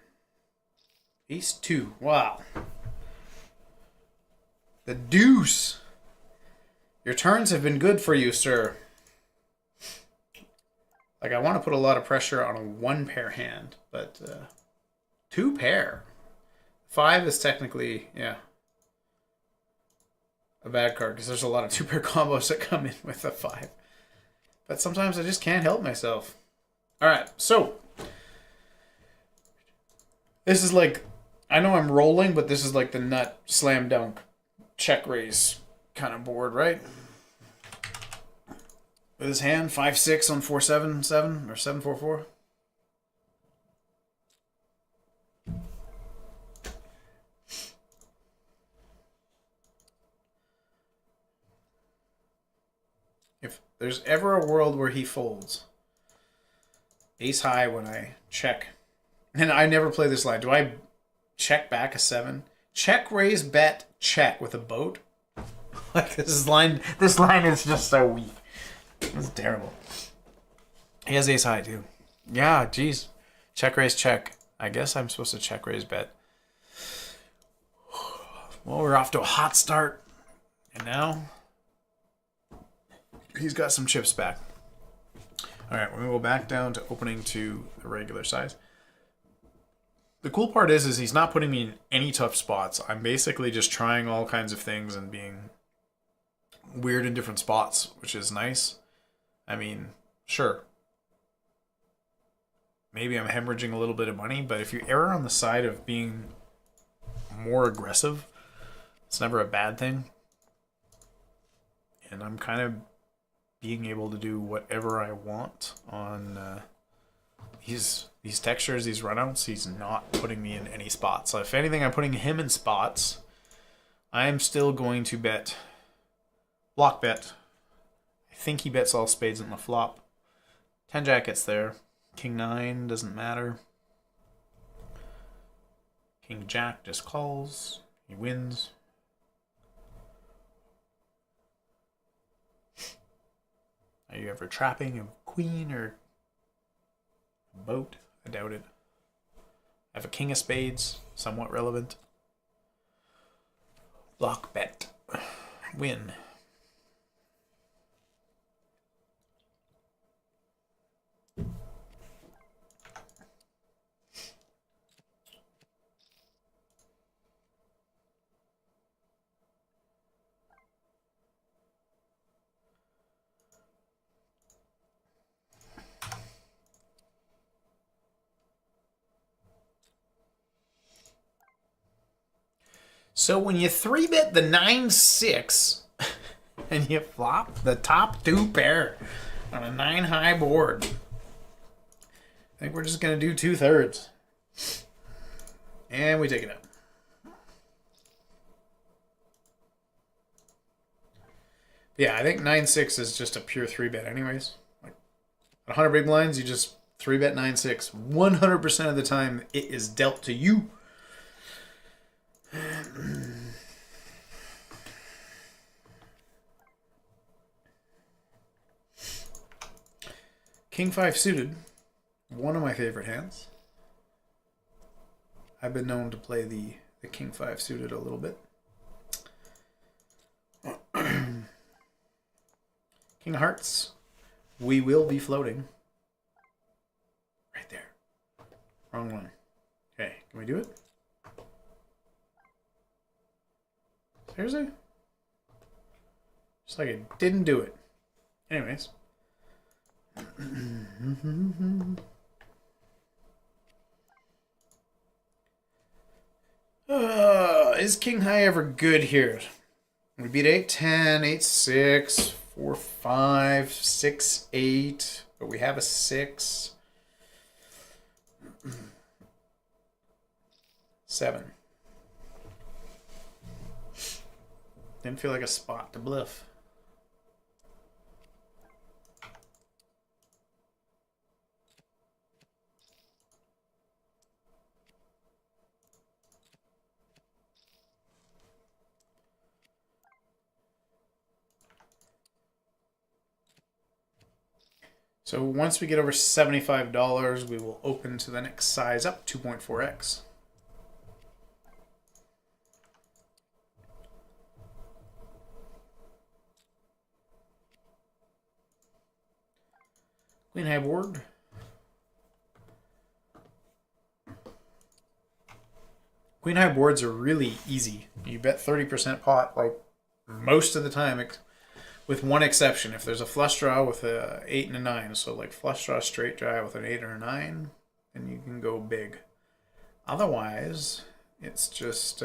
Ace two. Wow. The deuce. Your turns have been good for you, sir. Like, I want to put a lot of pressure on a one pair hand, but two pair. Five is technically, yeah, a bad card because there's a lot of two pair combos that come in with a five. But sometimes I just can't help myself. All right, so this is like, I know I'm rolling, but this is like the nut slam dunk check raise kind of board, right? With his hand, 5-6 on 4-7-7 or 7-4-4. If there's ever a world where he folds, ace high when I check, and I never play this line. Do I check back a 7? Check, raise, bet, check with a boat. Like this line is just so weak. It's terrible. He has ace high too. Yeah, geez. Check, raise, check. I guess I'm supposed to check, raise, bet. Well, we're off to a hot start. And now he's got some chips back. All right, we're going to go back down to opening to the regular size. The cool part is he's not putting me in any tough spots. I'm basically just trying all kinds of things and being weird in different spots, which is nice. I mean, sure. Maybe I'm hemorrhaging a little bit of money, but if you err on the side of being more aggressive, it's never a bad thing. And I'm kind of being able to do whatever I want on these textures, these runouts. He's not putting me in any spots. So if anything, I'm putting him in spots. I'm still going to bet, block bet. I think he bets all spades in the flop. 10 jack gets there. King 9 doesn't matter. King jack just calls. He wins. Are you ever trapping a queen or a boat? I doubt it. I have a king of spades, somewhat relevant. Block bet. Win. So when you 3-bet the 9-6 and you flop the top two pair on a 9 high board, I think we're just going to do 2/3. And we take it out. Yeah, I think 9-6 is just a pure 3-bet anyways. Like 100 big blinds, you just 3-bet 9-6. 100% of the time it is dealt to you. King 5 suited, one of my favorite hands. I've been known to play the King 5 suited a little bit. King of Hearts, we will be floating. Right there. Wrong one. Okay, can we do it? Seriously? Just like it didn't do it. Anyways. Is King High ever good here? We beat 8-10, 8-6, 4-5, 6-8, but we have a 6. 7. Didn't feel like a spot to bluff. So once we get over $75, we will open to the next size up, 2.4x. Queen high board. Queen high boards are really easy. You bet 30% pot like most of the time, with one exception. If there's a flush draw with a 8 and a 9, so like flush draw straight draw with an 8 or a 9, then you can go big. Otherwise, it's just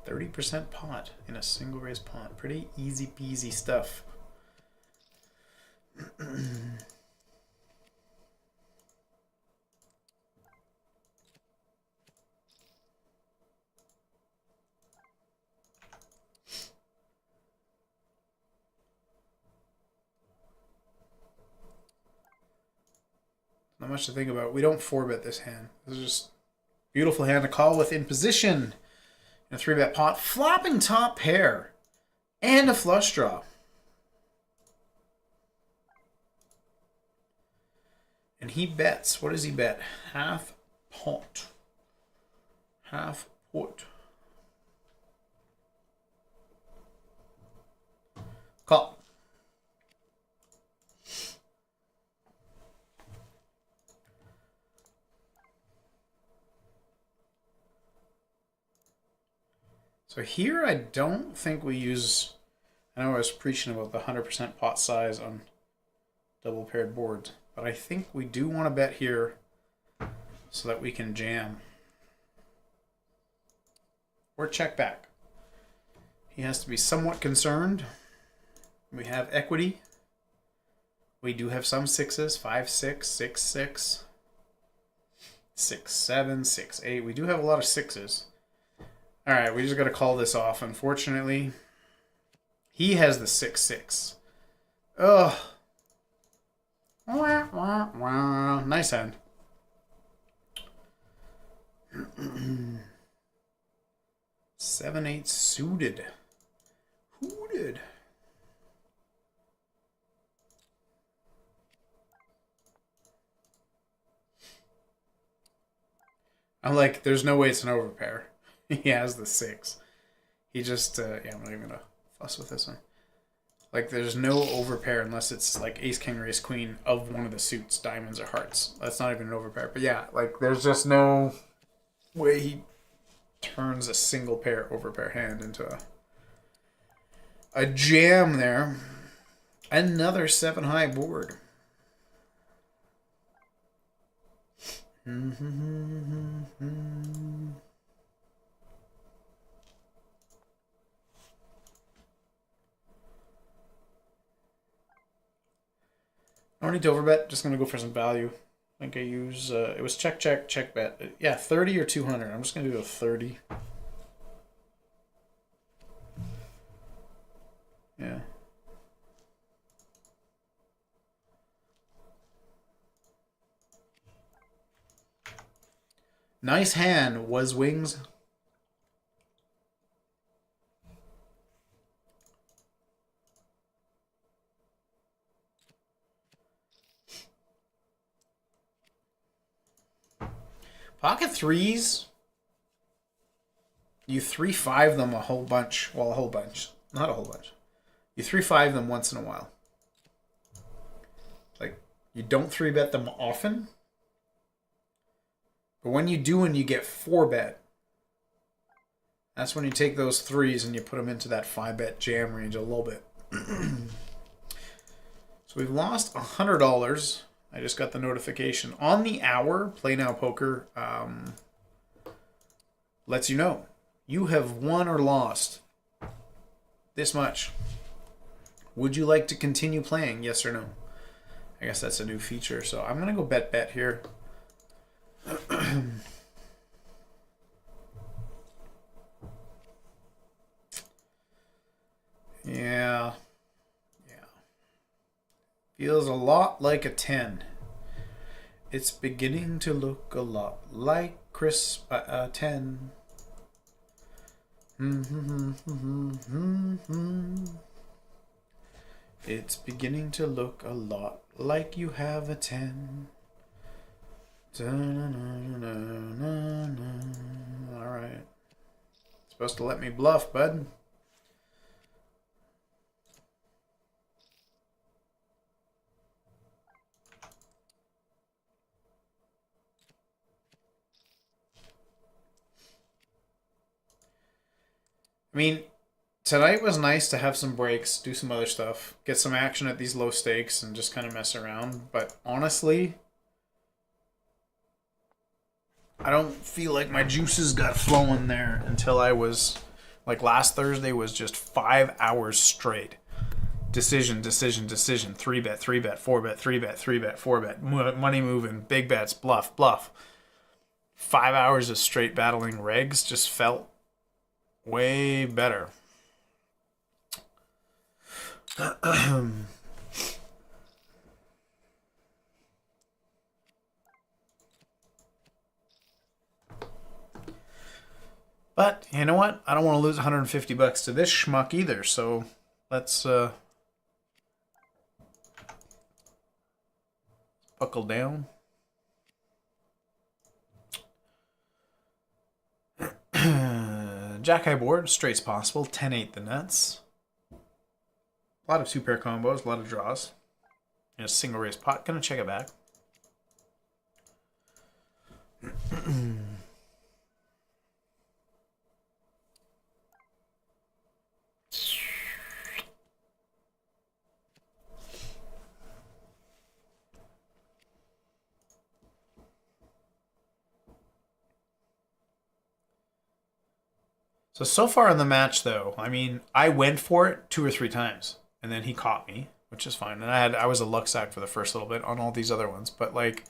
30% pot in a single raise pot. Pretty easy peasy stuff. Not much to think about. We don't 4-bet this hand. This is just beautiful hand to call with in position. In a 3-bet pot. Flopping top pair. And a flush draw. And he bets. What does he bet? Half pot. Half pot. Call. So here I don't think we use, I know I was preaching about the 100% pot size on double paired boards, but I think we do want to bet here so that we can jam. Or check back. He has to be somewhat concerned. We have equity. We do have some sixes, 5, 6, 6, 6, 6, 7, 6, 8. We do have a lot of sixes. All right, we just got to call this off, unfortunately. He has the 6, 6. Ugh. Wah, wah, wah. Nice hand. Seven, 8 suited. Hooted. I'm like, there's no way it's an overpair. He has the 6. He just, yeah, I'm not even going to fuss with this one. Like, there's no overpair unless it's like ace, king, or ace, queen of one of the suits, diamonds or hearts. That's not even an overpair. But yeah, like, there's just no way he turns a single pair overpair hand into a jam there. Another 7 high board. I don't need to overbet. Just gonna go for some value. I think I use it was check, check, check bet. Yeah, 30 or 200. I'm just gonna do a 30. Yeah. Nice hand, Wizwingz. Pocket threes. You 3-5 them a whole bunch. Well, a whole bunch. Not a whole bunch. You 3-5 them once in a while. Like, you don't 3-bet them often. But when you do and you get 4-bet, that's when you take those threes and you put them into that 5-bet jam range a little bit. So we've lost $100. I just got the notification on the hour. Play Now Poker lets you know you have won or lost this much. Would you like to continue playing? Yes or no? I guess that's a new feature. So I'm gonna go bet here. Yeah. Feels a lot like a 10. It's beginning to look a lot like Chris 10. It's beginning to look a lot like you have a 10. Alright. Supposed to let me bluff, bud. I mean, tonight was nice to have some breaks, do some other stuff, get some action at these low stakes, and just kind of mess around. But honestly, I don't feel like my juices got flowing there until I was, like last Thursday was just 5 hours straight. Decision, decision, decision. 3-bet, 3-bet, 4-bet, 3-bet, 3-bet, 4-bet. Money moving, big bets, bluff, bluff. 5 hours of straight battling regs just felt way better. But you know what? I don't want to lose 150 bucks to this schmuck either. So let's buckle down. Jack high board, straight's possible. 10-8 the nuts. A lot of two pair combos, a lot of draws. And a single raise pot. Gonna check it back. So far in the match, though, I mean, I went for it 2 or 3 times, and then he caught me, which is fine. And I was a luck sack for the first little bit on all these other ones. But, like,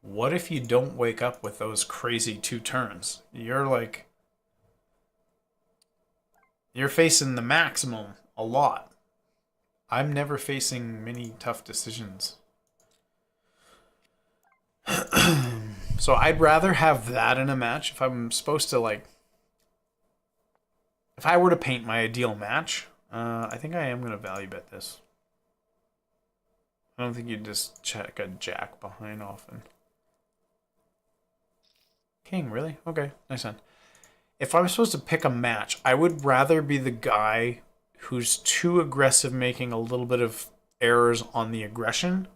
what if you don't wake up with those crazy 2 turns? You're, like, you're facing the maximum a lot. I'm never facing many tough decisions. So I'd rather have that in a match if I'm supposed to, like, if I were to paint my ideal match, I think I am going to value bet this. I don't think you just check a jack behind often. King, really? Okay, nice one. If I'm supposed to pick a match, I would rather be the guy who's too aggressive, making a little bit of errors on the aggression,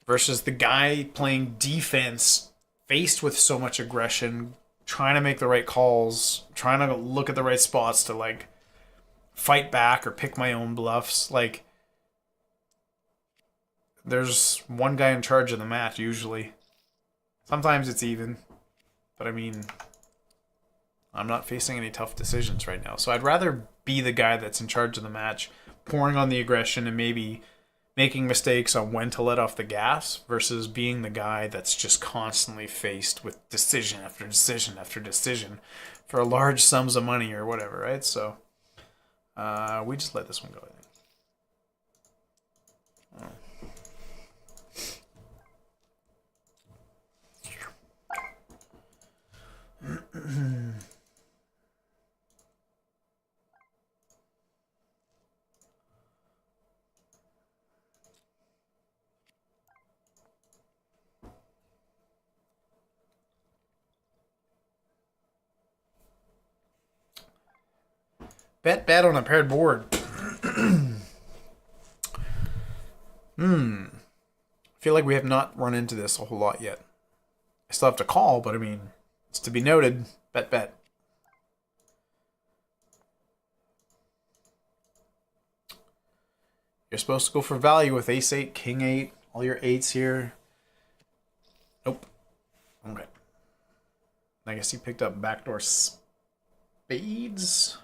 versus the guy playing defense, faced with so much aggression, trying to make the right calls, trying to look at the right spots to, like, fight back or pick my own bluffs. Like, there's one guy in charge of the match, usually. Sometimes it's even. But, I mean, I'm not facing any tough decisions right now. So I'd rather be the guy that's in charge of the match, pouring on the aggression and maybe making mistakes on when to let off the gas, versus being the guy that's just constantly faced with decision after decision after decision for large sums of money or whatever, right? So we just let this one go, I think. Oh. Bet bad on a paired board. I feel like we have not run into this a whole lot yet. I still have to call, but I mean, it's to be noted. Bet bet. You're supposed to go for value with ace-8, king-8, all your 8s here. Nope. Okay. I guess he picked up backdoor spades.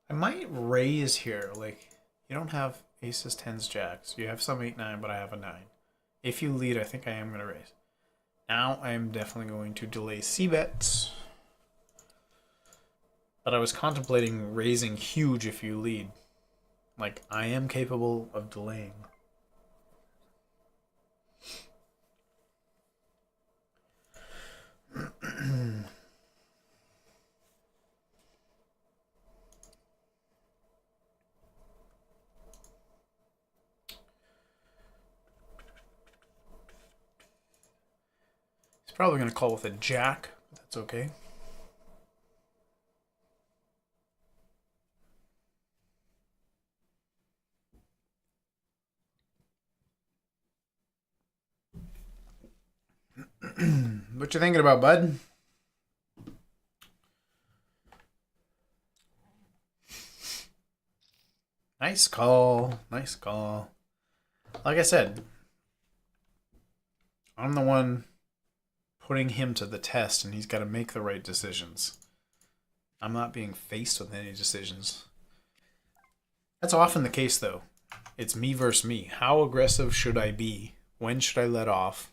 I might raise here. Like, you don't have aces, tens, jacks. You have some 8-9, but I have a 9. If you lead, I think I am going to raise. Now I am definitely going to delay c-bets. But I was contemplating raising huge if you lead. Like, I am capable of delaying. He's probably going to call with a jack, but that's okay. What you thinking about, bud? Nice call. Nice call. Like I said, I'm the one putting him to the test, and he's got to make the right decisions. I'm not being faced with any decisions. That's often the case, though. It's me versus me. How aggressive should I be? When should I let off?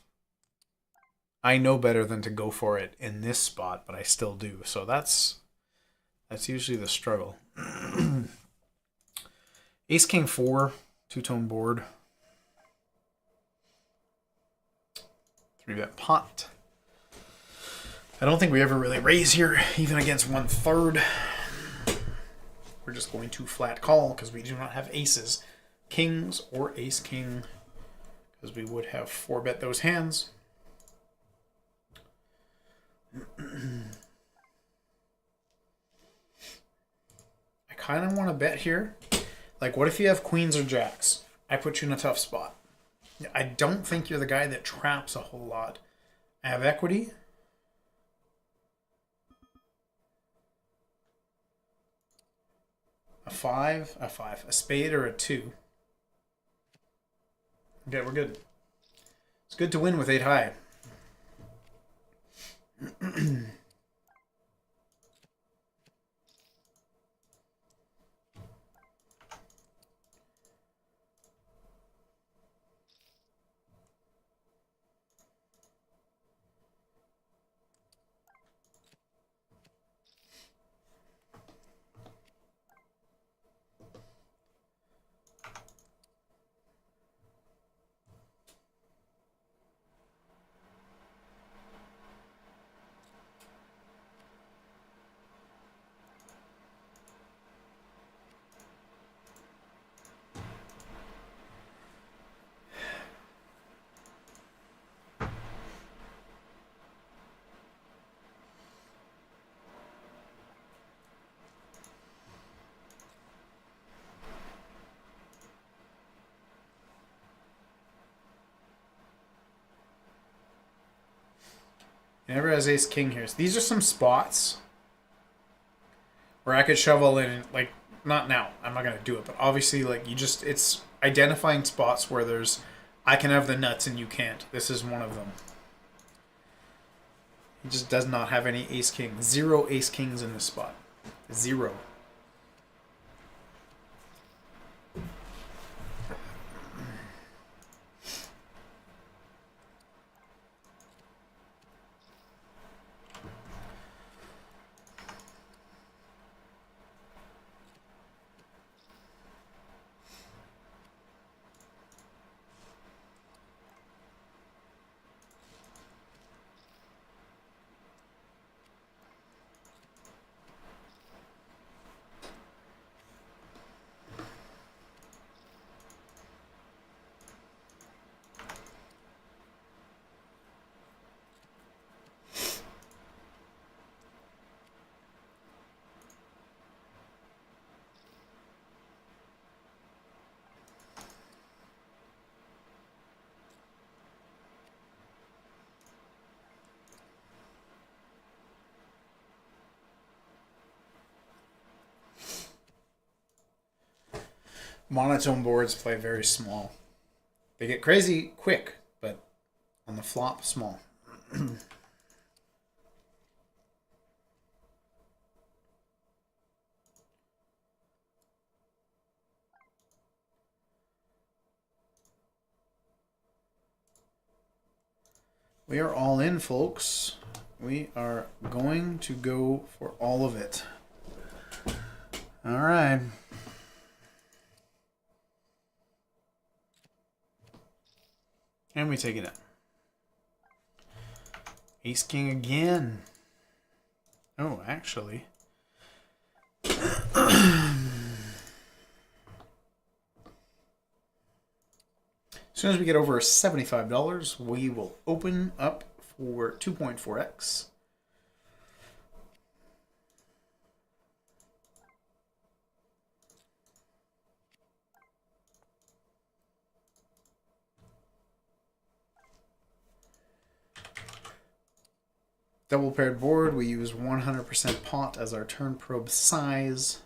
I know better than to go for it in this spot, but I still do. So that's usually the struggle. Ace King 4, two-tone board. 3-bet pot. I don't think we ever really raise here, even against 1/3. We're just going to flat call because we do not have aces, kings, or ace king, because we would have 4-bet those hands. I kind of want to bet here. Like, what if you have queens or jacks? I put you in a tough spot. I don't think you're the guy that traps a whole lot. I have equity. A 5, a spade, or a 2. Okay, we're good. It's good to win with 8 high. Never has ace king here. So these are some spots where I could shovel in, like, not now. I'm not gonna do it, but obviously, like, it's identifying spots where there's, I can have the nuts and you can't. This is one of them. He just does not have any ace king. 0 ace kings in this spot. 0. Monotone boards play very small. They get crazy quick, but on the flop, small. We are all in, folks. We are going to go for all of it. All right. And we take it out. Ace King again. Oh, actually. As soon as we get over $75, we will open up for 2.4x. Double paired board, we use 100% pot as our turn probe size.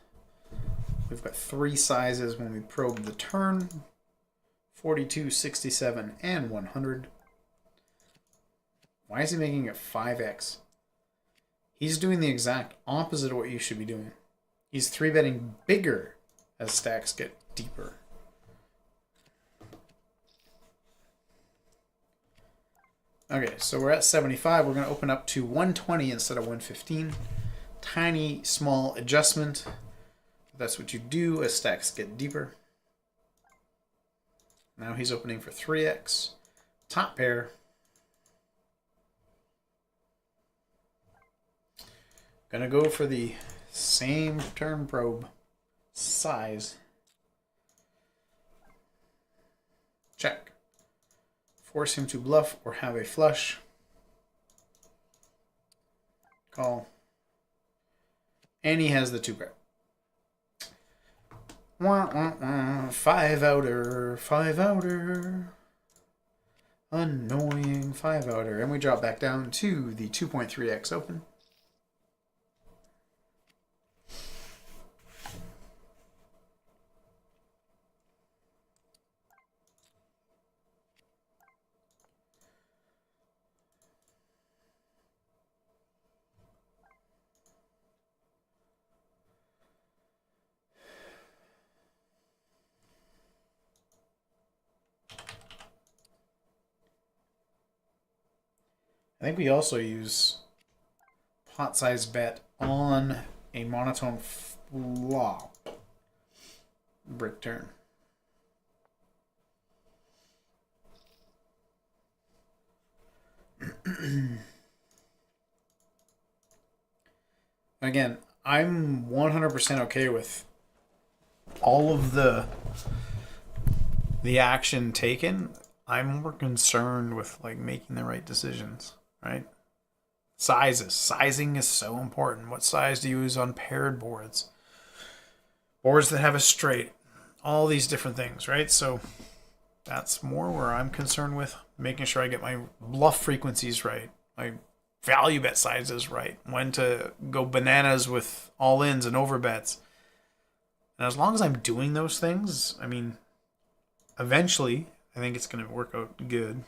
We've got 3 sizes when we probe the turn. 42, 67, and 100. Why is he making it 5x? He's doing the exact opposite of what you should be doing. He's 3-betting bigger as stacks get deeper. Okay, so we're at 75. We're going to open up to 120 instead of 115. Tiny, small adjustment. That's what you do as stacks get deeper. Now he's opening for 3x. Top pair. Gonna go for the same turn probe size. Check. Force him to bluff or have a flush. Call. And he has the 2 pair. Wah, wah, wah. 5 outer, 5 outer. Annoying 5 outer. And we drop back down to the 2.3x open. I think we also use pot size bet on a monotone flop brick turn. Again, I'm 100% okay with all of the action taken. I'm more concerned with like making the right decisions. Right? Sizes. Sizing is so important. What size do you use on paired boards? Boards that have a straight. All these different things, right? So that's more where I'm concerned with making sure I get my bluff frequencies right. My value bet sizes right. When to go bananas with all-ins and overbets. And as long as I'm doing those things, I mean, eventually, I think it's going to work out good.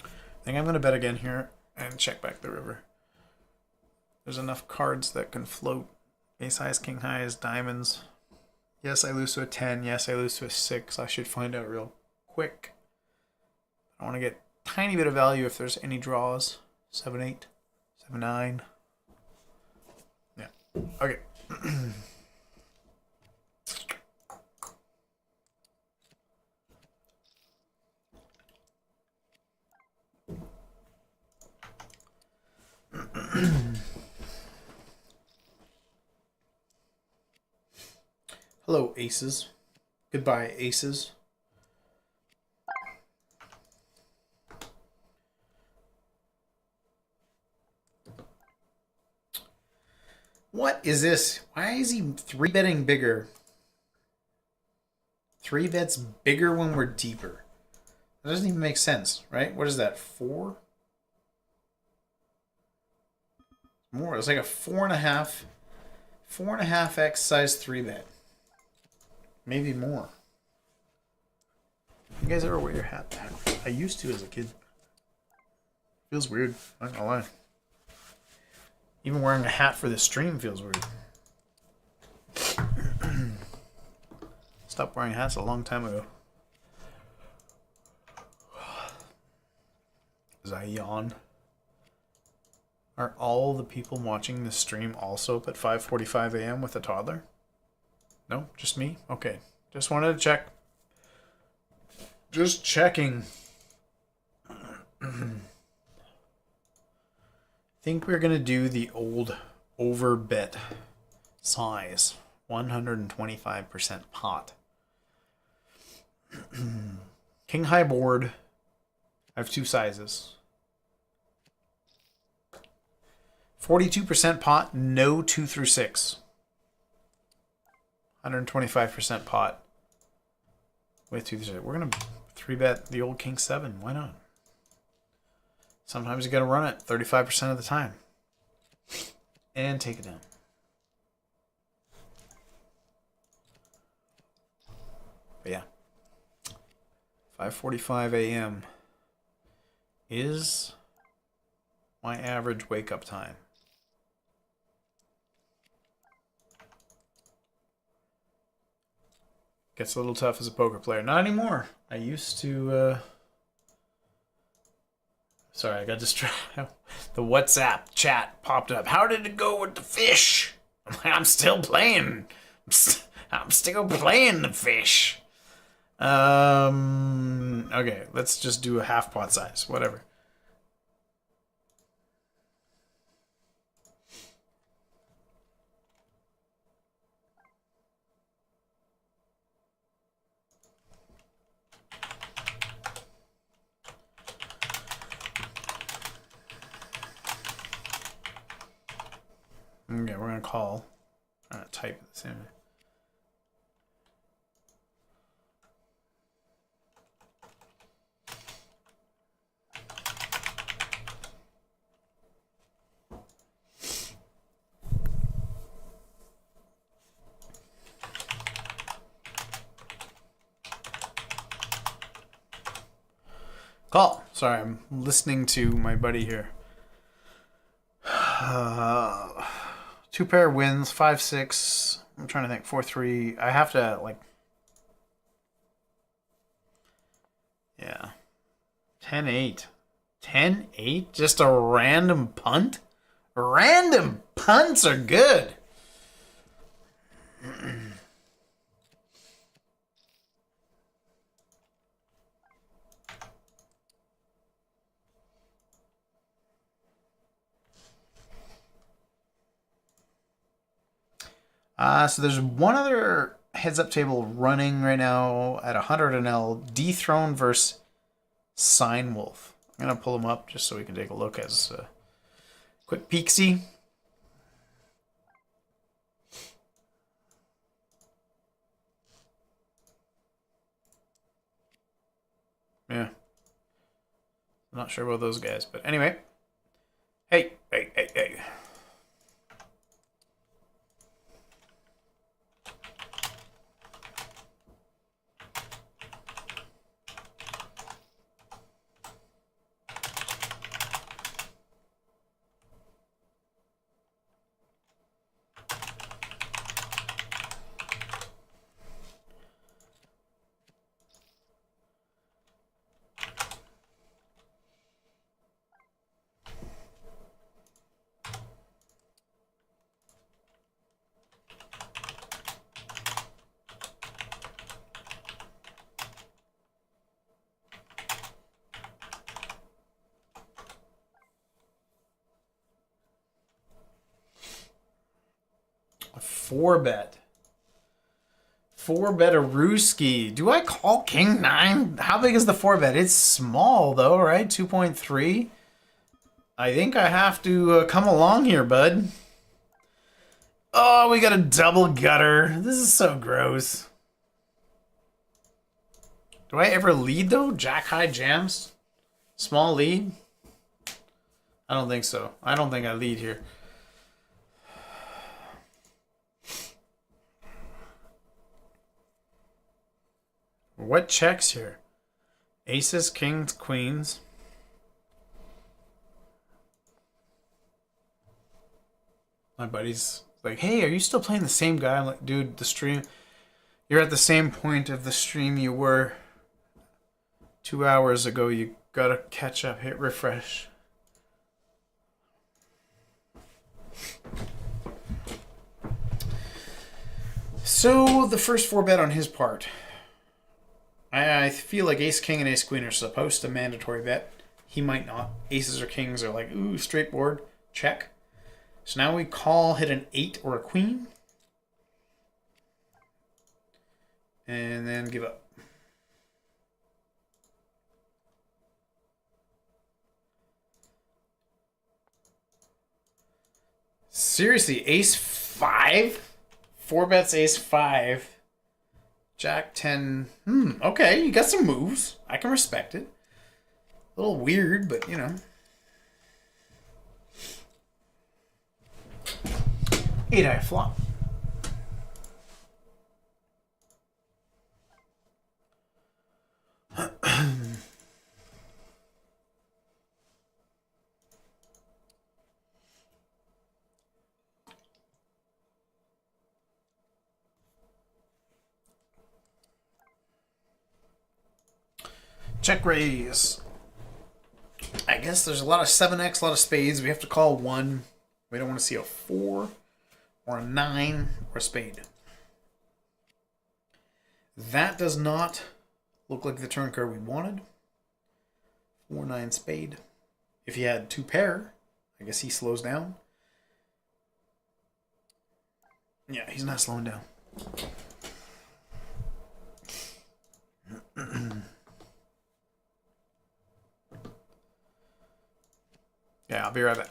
I think I'm going to bet again here and check back the river. There's enough cards that can float. Ace highs, king highs, diamonds. Yes, I lose to a 10. Yes, I lose to a 6. I should find out real quick. I want to get a tiny bit of value if there's any draws. 7-8, 7-9. Yeah. Okay. Hello, aces. Goodbye, aces. What is this? Why is he 3-betting bigger? 3 bets bigger when we're deeper. That doesn't even make sense, right? What is that, 4? More. It's like a 4.5x size 3-bet. Maybe more. You guys ever wear your hat back? I used to as a kid. Feels weird. Not gonna lie. Even wearing a hat for this stream feels weird. Stopped wearing hats a long time ago. Zion. Are all the people watching this stream also up at 5:45 a.m. with a toddler? No, just me? Okay. Just wanted to check. Just checking. Think we're gonna do the old Overbet size. 125% pot. King high board. I have two sizes. 42% pot, no 2 through 6. 125% pot with 2 through 6. We're going to 3-bet the old King 7. Why not? Sometimes you got to run it 35% of the time. And take it down. But yeah. 5:45 a.m. is my average wake-up time. Gets a little tough as a poker player. Not anymore. I used to... Sorry, I got distracted. The WhatsApp chat popped up. How did it go with the fish? I'm still playing. I'm still playing the fish. Okay, let's just do a half pot size. Whatever. Okay, we're gonna call. I'm gonna type this in. Call. Sorry, I'm listening to my buddy here. 2 pair wins, 5-6. I'm trying to think, 4-3. I have to like, yeah, 10-8, 10-8. Just a random punt. Random punts are good. So there's one other heads-up table running right now at 100 NL. Dethrone versus Sign Wolf. I'm going to pull them up just so we can take a look as a quick peeksy. Yeah. I'm not sure about those guys, but anyway. Hey. A 4-bet. 4-bet a Rooski. Do I call King 9? How big is the 4-bet? It's small though, right? 2.3. I think I have to come along here, bud. Oh, we got a double gutter. This is so gross. Do I ever lead though? Jack high jams? Small lead? I don't think so. I don't think I lead here. What checks here? Aces, kings, queens. My buddy's like, hey, are you still playing the same guy? I'm like, dude, the stream, you're at the same point of the stream you were 2 hours ago. You gotta catch up. Hit refresh. So the first 4-bet on his part. I feel like ace king and ace queen are supposed to mandatory bet. He might not. Aces or kings are like, ooh, straight board. Check. So now we call, hit an 8 or a queen. And then give up. Seriously, ace 5? 4-bets ace 5. Jack 10. Okay, you got some moves. I can respect it. A little weird, but you know. 8-eye flop. Check raise. I guess there's a lot of 7x, a lot of spades. We have to call 1. We don't want to see a 4 or a 9 or a spade. That does not look like the turn card we wanted. 4-9 spade. If he had 2 pair, I guess he slows down. Yeah, he's not slowing down. Yeah, I'll be right back.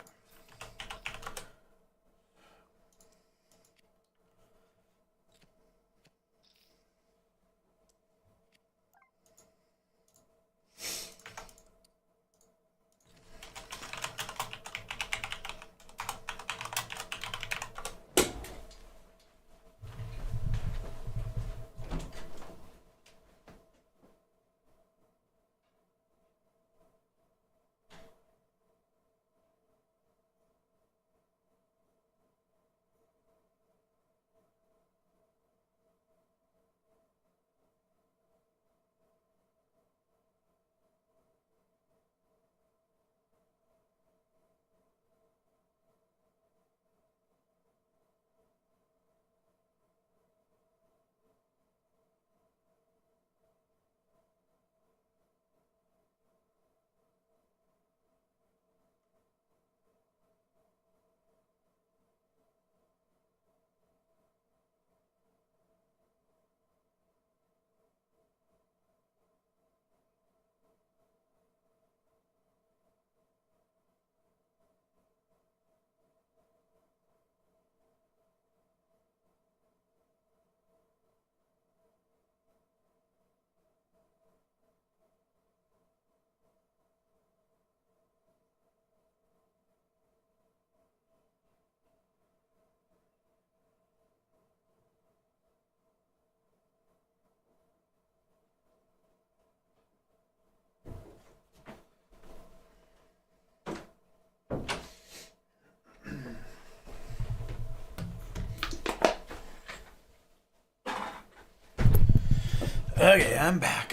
Okay, I'm back.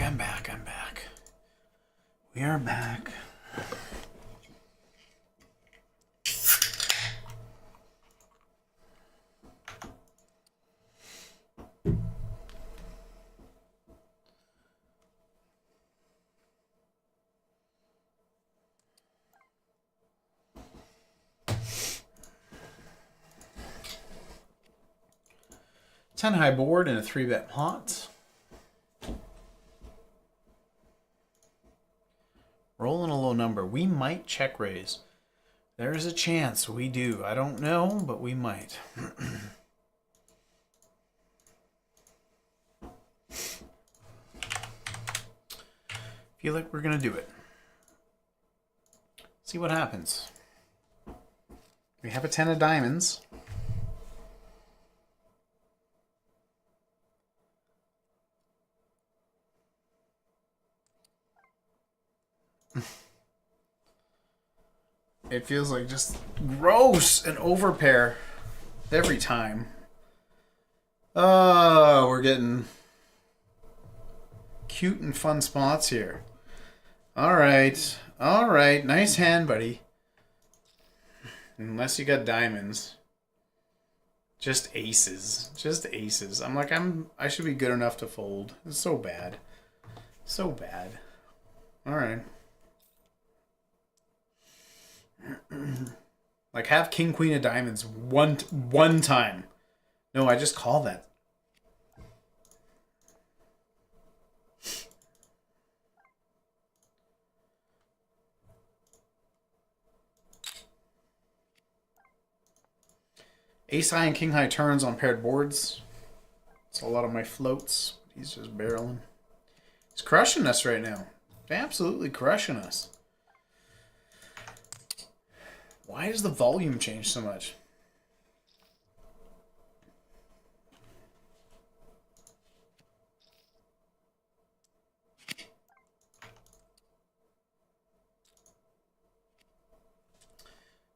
We are back. Ten high board and a 3-bet pot. Rolling a low number. We might check raise. There's a chance we do. I don't know, but we might. Feel like we're going to do it. See what happens. We have a 10 of diamonds. It feels like just gross and overpair every time. Oh, we're getting cute and fun spots here. All right. All right. Nice hand, buddy. Unless you got diamonds. Just aces. Just aces. I'm like, I should be good enough to fold. It's so bad. So bad. All right. Like, have king, queen of diamonds one time. No, I just call that. Ace high and king high turns on paired boards. It's a lot of my floats. He's just barreling. He's crushing us right now. Absolutely crushing us. Why does the volume change so much?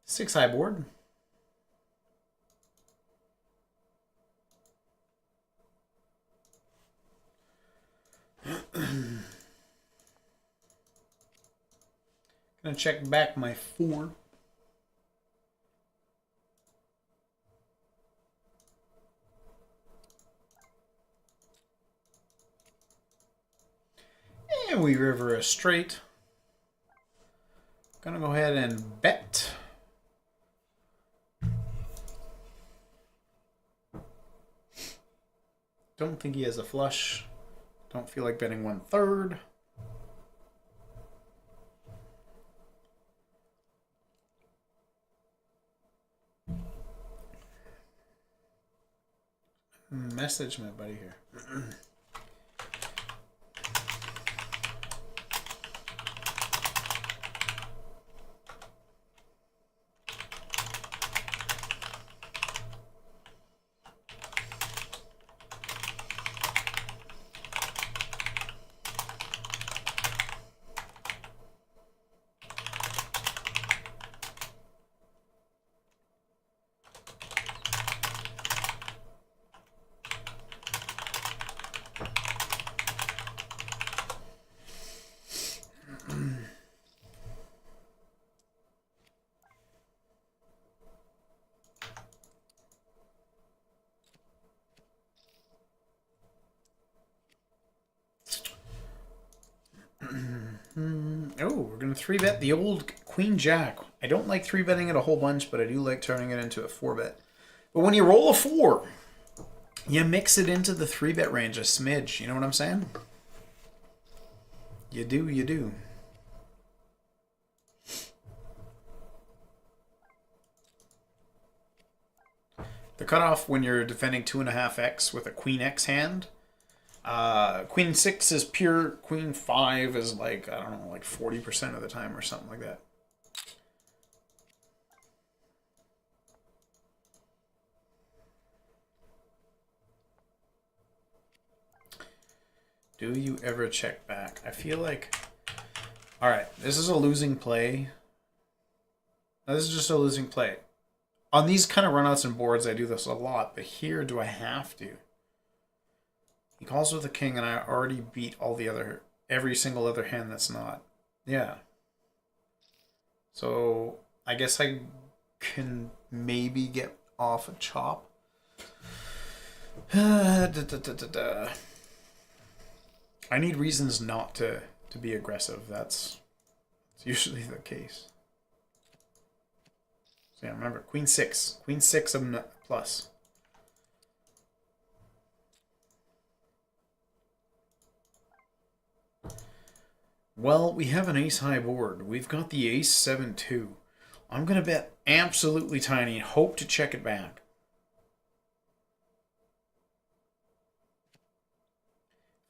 Six high board. Gonna check back my 4. And we river a straight. Gonna go ahead and bet. Don't think he has a flush. Don't feel like betting 1/3. Message my buddy here. Oh, we're going to 3-bet the old Queen Jack. I don't like 3-betting it a whole bunch, but I do like turning it into a 4-bet. But when you roll a 4, you mix it into the 3-bet range a smidge. You know what I'm saying? You do, you do. The cutoff when you're defending 2.5x with a Queen X hand. Queen 6 is pure. Queen 5 is like, I don't know, like 40% of the time or something like that. Do you ever check back? I feel like... Alright, this is a losing play. Now, this is just a losing play. On these kind of runouts and boards, I do this a lot, but here, do I have to? He calls with the king, and I already beat every single other hand that's not. Yeah. So, I guess I can maybe get off a chop. I need reasons not to be aggressive. That's usually the case. So yeah, remember, Queen 6. Queen 6 of plus. Well, we have an ace-high board. We've got the ace 7-2. I'm going to bet absolutely tiny and hope to check it back.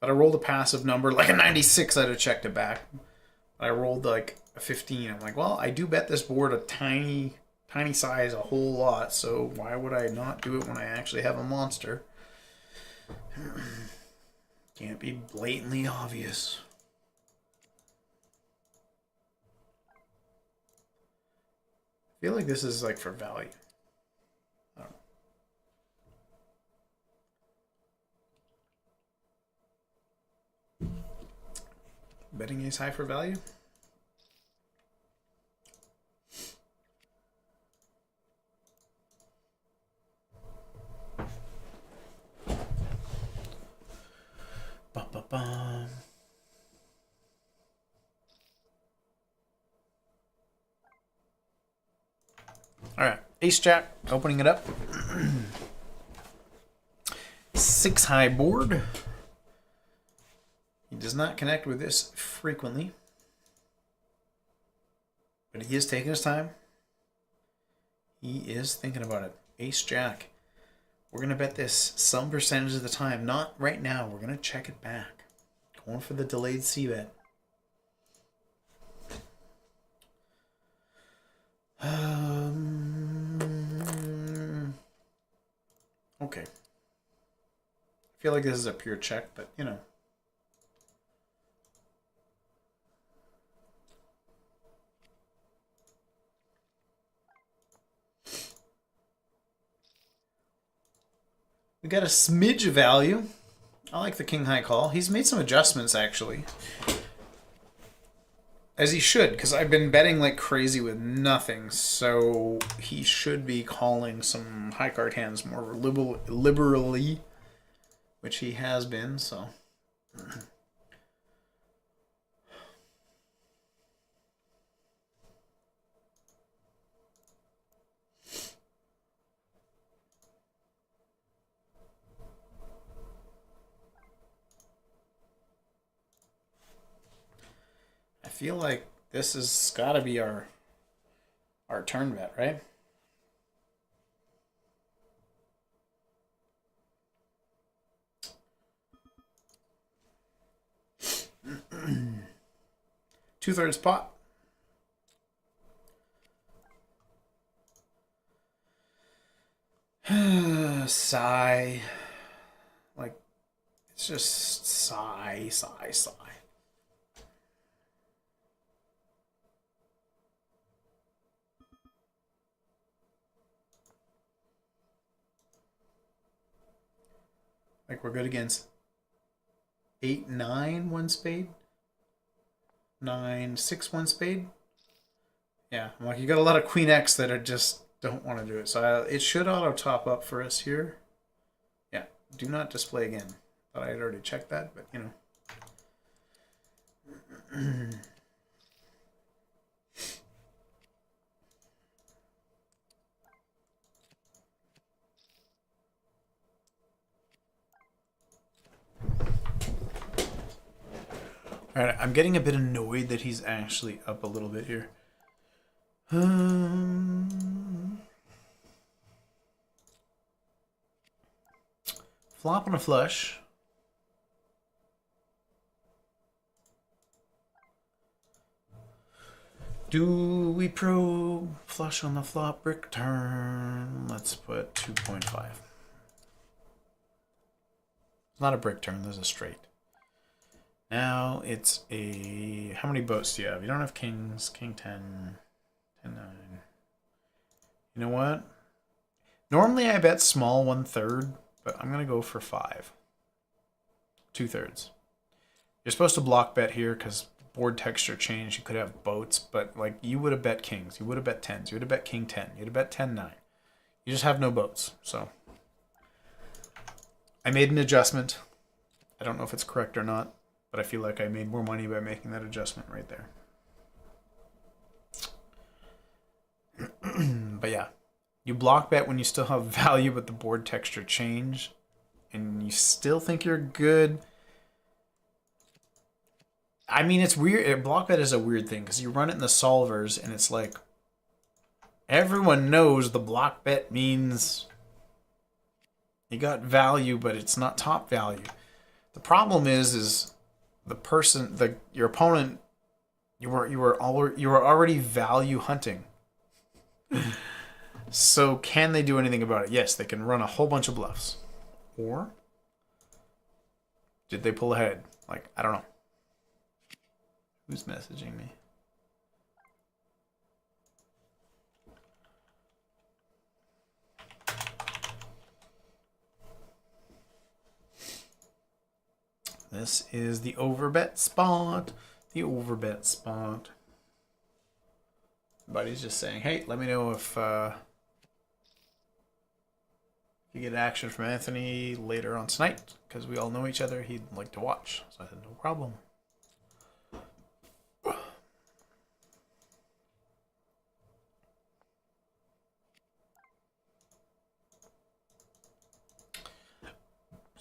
But I rolled a passive number, like a 96, I'd have checked it back. I rolled like a 15. I'm like, well, I do bet this board a tiny size a whole lot, so why would I not do it when I actually have a monster? Can't be blatantly obvious. I feel like this is like for value. I don't know. Betting ace high for value? All right, ace jack, opening it up. 6 high board. He does not connect with this frequently, but he is taking his time. He is thinking about it. Ace jack. We're going to bet this some percentage of the time. Not right now. We're going to check it back. Going for the delayed c-bet. Okay. I feel like this is a pure check, but you know. We got a smidge of value. I like the king high call. He's made some adjustments actually. As he should, because I've been betting like crazy with nothing, so he should be calling some high card hands more liberally, which he has been, so. I feel like this has got to be our turn bet, right? Two-thirds pot. Sigh. Like, it's just sigh, sigh, sigh. Like, we're good against 8, 9, 1 spade. 9, 6, 1 spade. Yeah, I'm like, you got a lot of Queen X that are just don't want to do it. So it should auto top up for us here. Yeah, do not display again. Thought I had already checked that, but you know. All right, I'm getting a bit annoyed that he's actually up a little bit here. Flop on a flush. Do we probe flush on the flop brick turn? Let's put 2.5. Not a brick turn, there's a straight. Now it's a... How many boats do you have? You don't have kings. King 10. 10, 9. You know what? Normally I bet small 1/3, but I'm going to go for 5. 2/3. You're supposed to block bet here because board texture changed. You could have boats, but like you would have bet kings. You would have bet 10s. You would have bet king 10. You would have bet 10, 9. You just have no boats, so... I made an adjustment. I don't know if it's correct or not. But I feel like I made more money by making that adjustment right there. But yeah, you block bet when you still have value, but the board texture changed, and you still think you're good. I mean, it's weird. Block bet is a weird thing because you run it in the solvers, and it's like everyone knows the block bet means you got value, but it's not top value. The problem is the person, your opponent, you were already value hunting. So can they do anything about it? Yes, they can run a whole bunch of bluffs. Or did they pull ahead? Like, I don't know. Who's messaging me? This is the overbet spot. The overbet spot. Buddy's just saying, hey, let me know if you get action from Anthony later on tonight, because we all know each other. He'd like to watch. So I said, no problem.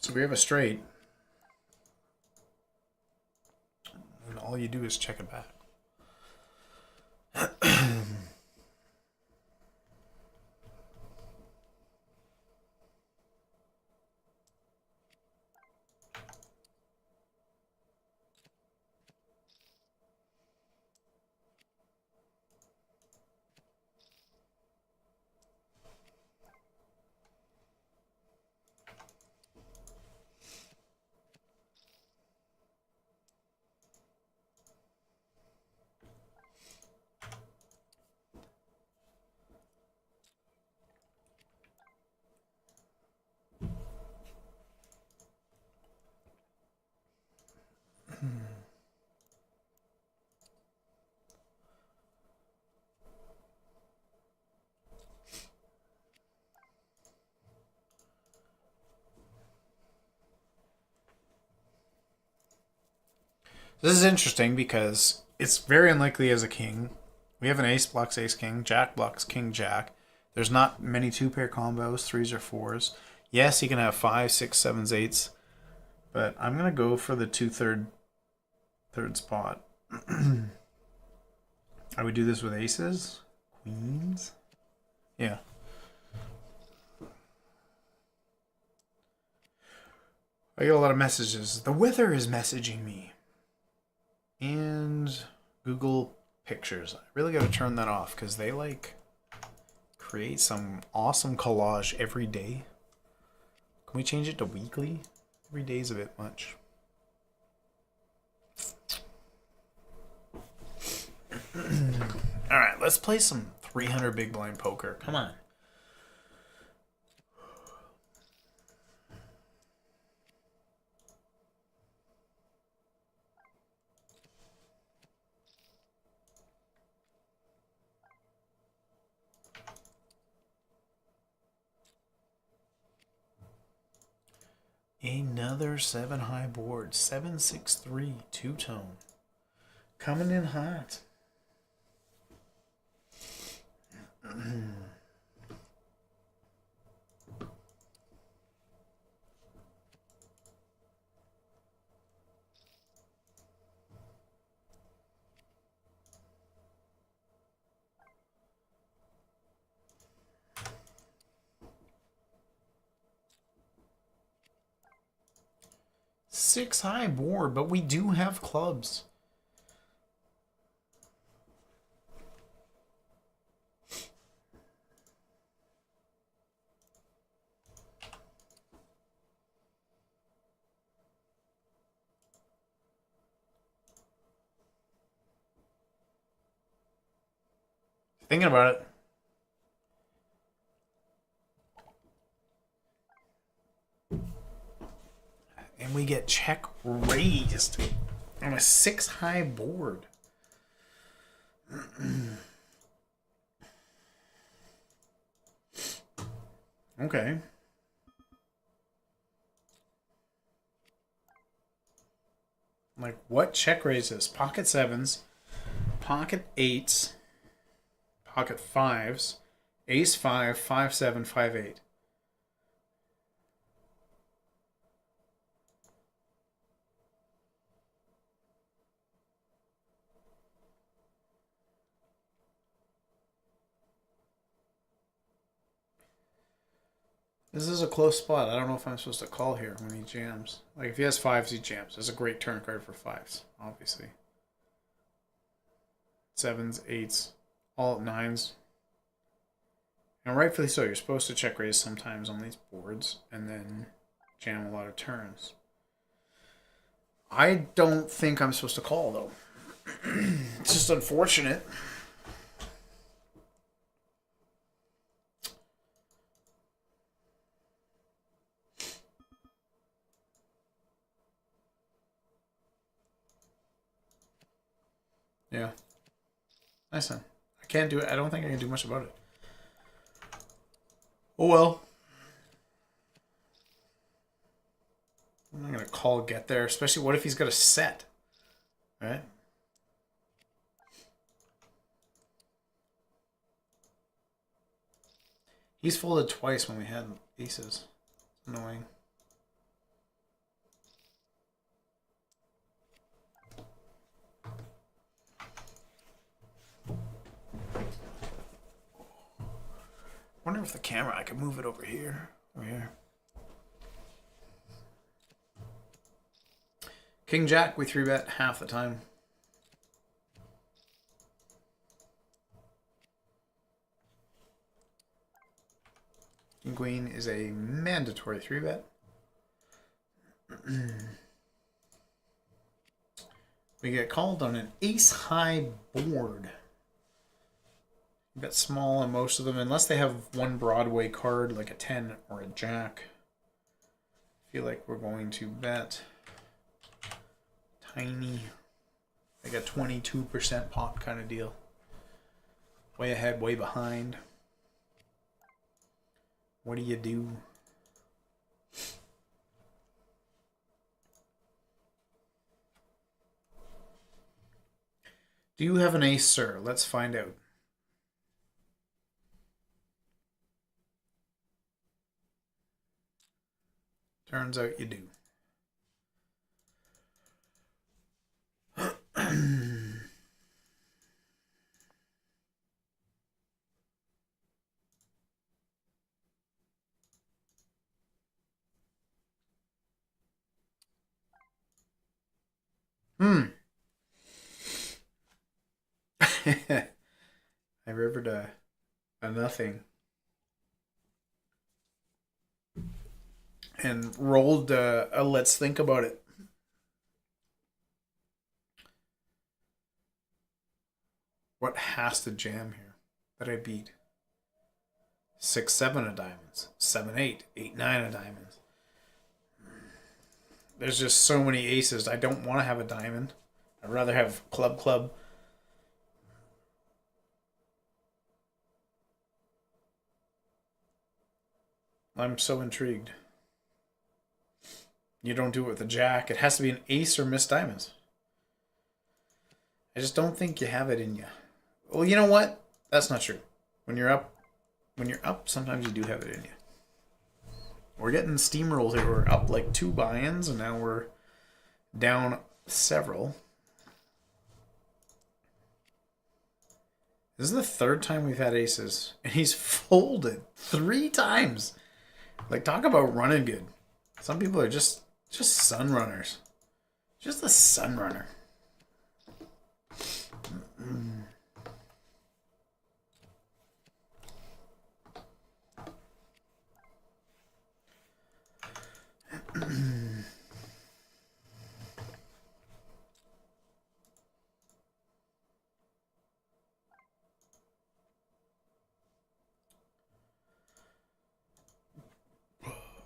So we have a straight. And all you do is check it back. This is interesting because it's very unlikely as a king. We have an ace blocks ace king, jack blocks king jack. There's not many two pair combos, threes or fours. Yes, he can have 5, 6, 7s, 8s, but I'm gonna go for the third spot. I would do this with aces, queens. Yeah. I get a lot of messages. The weather is messaging me. And Google Pictures. I really got to turn that off because they like create some awesome collage every day. Can we change it to weekly? Every day is a bit much. All right, let's play some 300 big blind poker. Come on. Another 7 high board. 7-6-3 two-tone. Coming in hot. Six high board, but we do have clubs. Thinking about it. And we get check raised on a 6 high board. Okay. Like, what check raises? Pocket 7s, pocket 8s, pocket 5s, ace 5, 5-7, 5-8. This is a close spot. I don't know if I'm supposed to call here when he jams. Like, if he has 5s, he jams. It's a great turn card for 5s, obviously. 7s, 8s, all 9s. And rightfully so. You're supposed to check raise sometimes on these boards and then jam a lot of turns. I don't think I'm supposed to call, though. It's just unfortunate. Yeah. Nice one. I can't do it. I don't think I can do much about it. Oh well. I'm not going to call get there, especially what if he's got a set? Right? He's folded twice when we had aces. Annoying. wonder if the camera, I could move it over here. Over here. King Jack, we 3-bet half the time. King Queen is a mandatory 3-bet. We get called on an ace-high board. We bet small on most of them, unless they have one Broadway card, like a 10 or a jack. I feel like we're going to bet tiny, like a 22% pot kind of deal. Way ahead, way behind. What do you do? Do you have an ace, sir? Let's find out. Turns out you do. I rivered a nothing. And rolled a let's think about it. What has to jam here that I beat? 6, 7 of diamonds. 7, 8. 8, 9 of diamonds. There's just so many aces. I don't want to have a diamond. I'd rather have club, club. I'm so intrigued. You don't do it with a jack. It has to be an ace or missed diamonds. I just don't think you have it in you. Well, you know what? That's not true. When you're up, sometimes you do have it in you. We're getting steamrolled here. We're up like 2 buy-ins, and now we're down several. This is the 3rd time we've had aces, and he's folded 3 times. Like, talk about running good. Some people are just sun runners. Just a sun runner.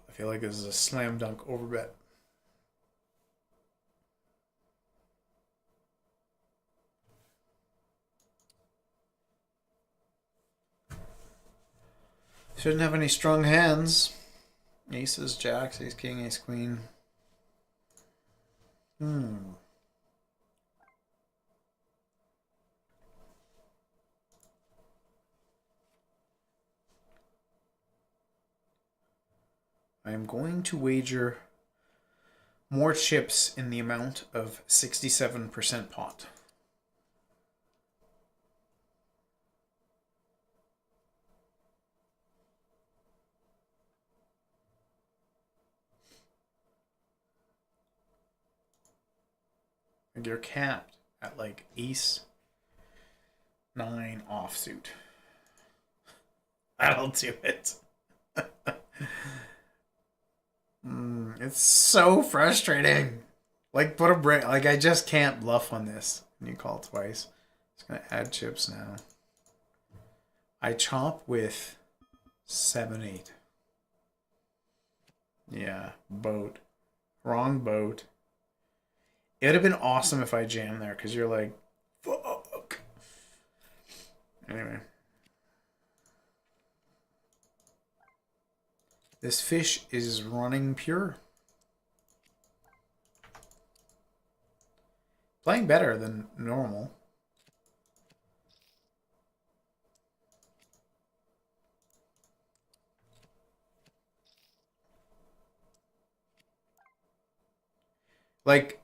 I feel like this is a slam dunk overbet. Shouldn't have any strong hands. Aces, jacks, ace king, ace queen. I am going to wager more chips in the amount of 67% pot. And you're capped at like ace 9 offsuit. That'll do it. It's so frustrating. Like, put a break. Like, I just can't bluff on this. And you call twice. Just gonna add chips now. I chop with 7, 8. Yeah, boat. Wrong boat. It would have been awesome if I jammed there, because you're like, fuck. Anyway. This fish is running pure. Playing better than normal. Like,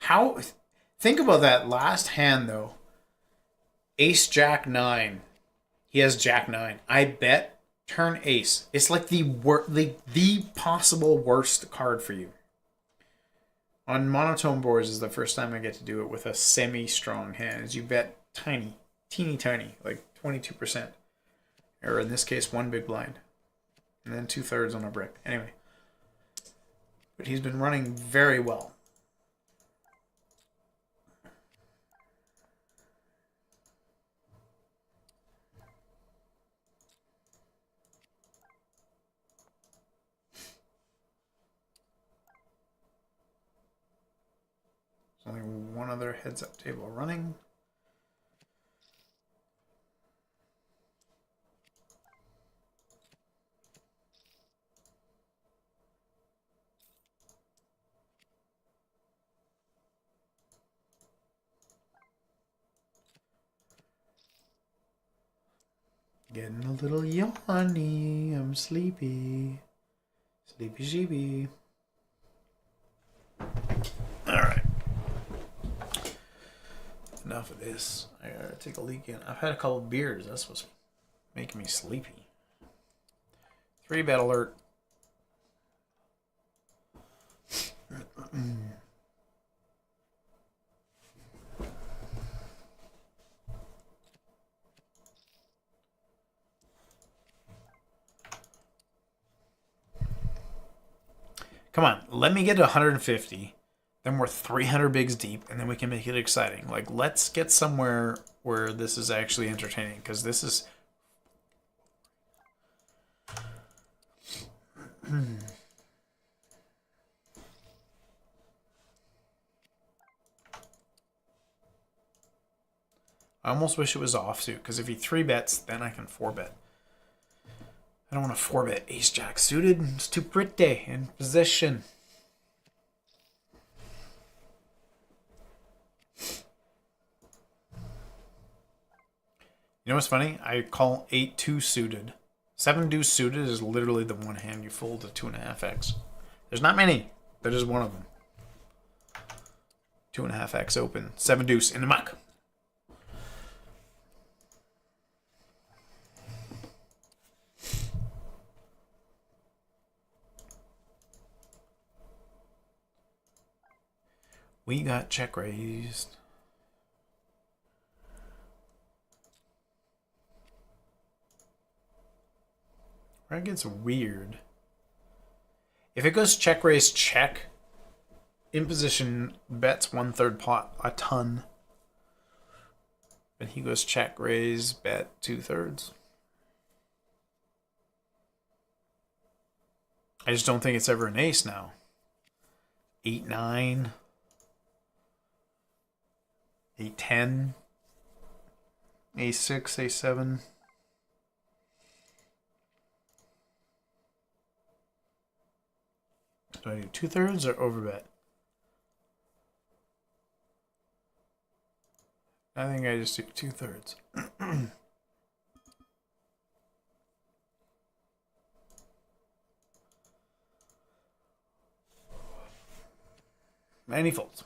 how... Think about that last hand, though. Ace, Jack, 9. He has Jack 9. I bet Turn ace. It's like the possible worst card for you. On monotone boards is the first time I get to do it with a semi-strong hand. Is you bet tiny, teeny tiny, like 22%. Or in this case, one big blind. And then 2/3 on a brick. Anyway. But he's been running very well. There's only one other heads-up table running. Getting a little yawny. I'm sleepy. Sleepy sheepy. Alright. Enough of this. I gotta take a leak in. I've had a couple of beers. That's what's making me sleepy. 3-bet alert. Come on, let me get to 150. Then we're 300 bigs deep, and then we can make it exciting. Like, let's get somewhere where this is actually entertaining, because this is... I almost wish it was offsuit, because if he 3-bets, then I can 4-bet. I don't want to 4-bet ace-jack suited. It's too pretty in position. You know what's funny? I call 8-2 suited. 7 deuce suited is literally the one hand you fold to 2.5x. There's not many. That is one of them. 2.5x open. 7 deuce in the muck. We got check raised. Where it gets weird. If it goes check raise check, in position bets 1/3 pot a ton. And he goes check raise bet 2/3. I just don't think it's ever an ace now. 8-9. 8-10, A6, A7. Do I do 2/3 or overbet? I think I just do 2/3. Many folds.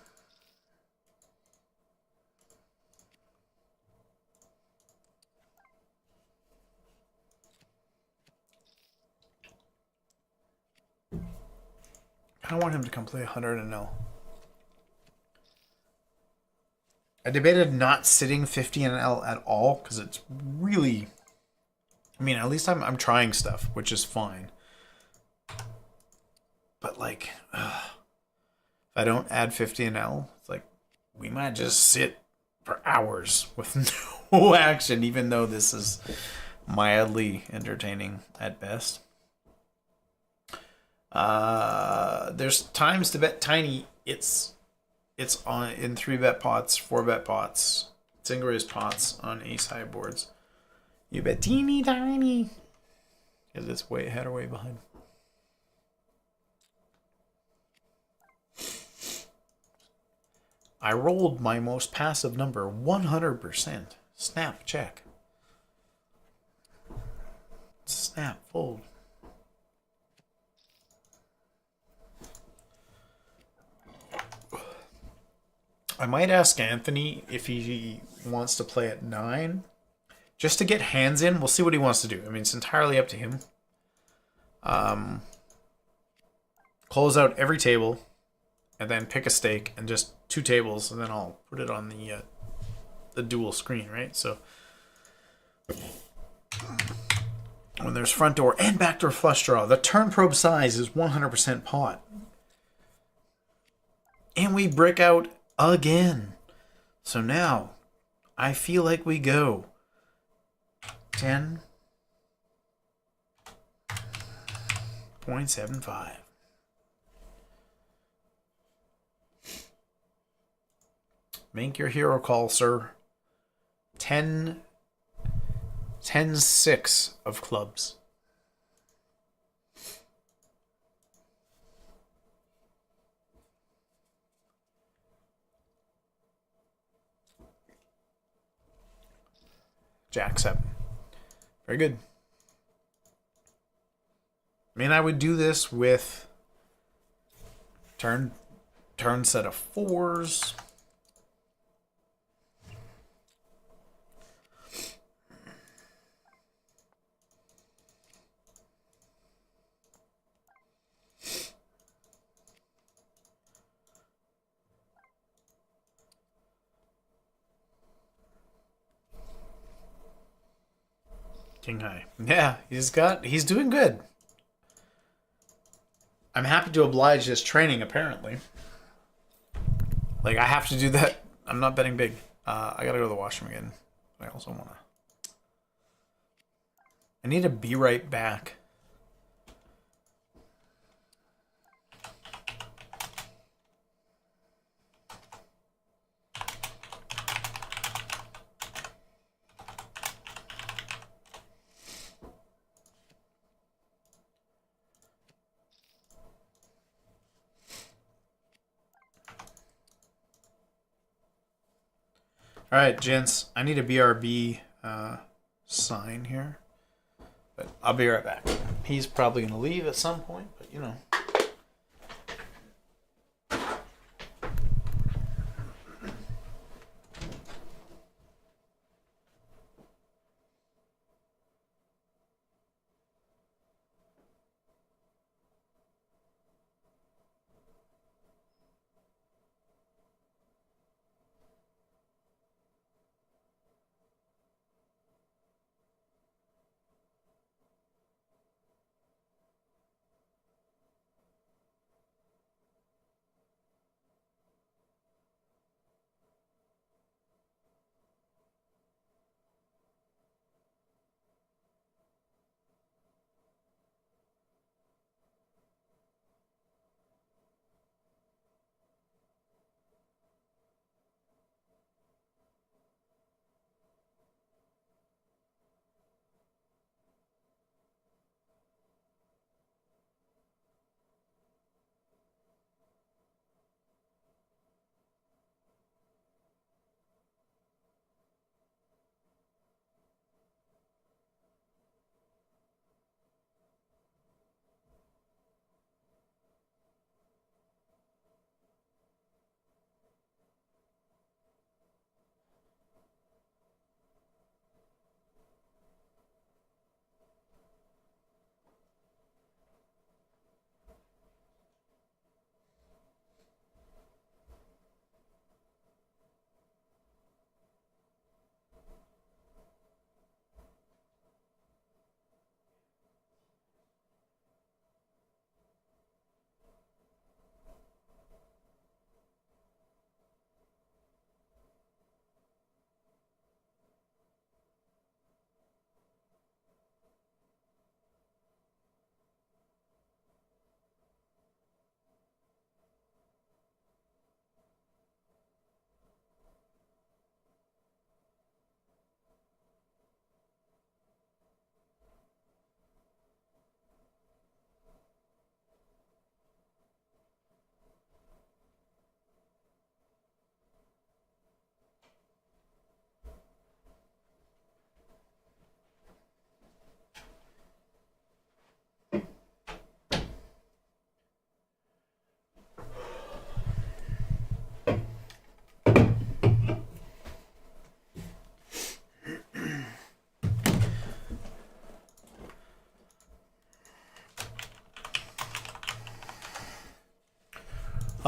I don't want him to come play 100 and 0. I debated not sitting 50 and L at all because it's really... I mean, at least I'm trying stuff, which is fine. But like, if I don't add 50 and L, it's like we might just sit for hours with no action, even though this is mildly entertaining at best. There's times to bet tiny. It's on in 3-bet pots, 4-bet pots, single raise pots on ace high boards. You bet teeny tiny because it's way ahead or way behind. I rolled my most passive number 100%. Snap check. Snap fold. I might ask Anthony if he wants to play at 9 just to get hands in. We'll see what he wants to do. I mean, it's entirely up to him. Close out every table, and then pick a stake, and just 2 tables, and then I'll put it on the dual screen, right? So when there's front door and backdoor flush draw, the turn probe size is 100% pot. And we brick out again. So now, I feel like we go 10.75. Make your hero call, sir. 10-6 of clubs. Jack 7. Very good. I mean, I would do this with turn set of 4s. King high. Yeah, he's doing good. I'm happy to oblige his training, apparently. Like, I have to do that. I'm not betting big. I gotta go to the washroom again. I also wanna... I need to be right back. All right, gents. I need a BRB sign here, but I'll be right back. He's probably gonna leave at some point, but you know.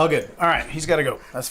All good. All right, he's got to go. That's fine.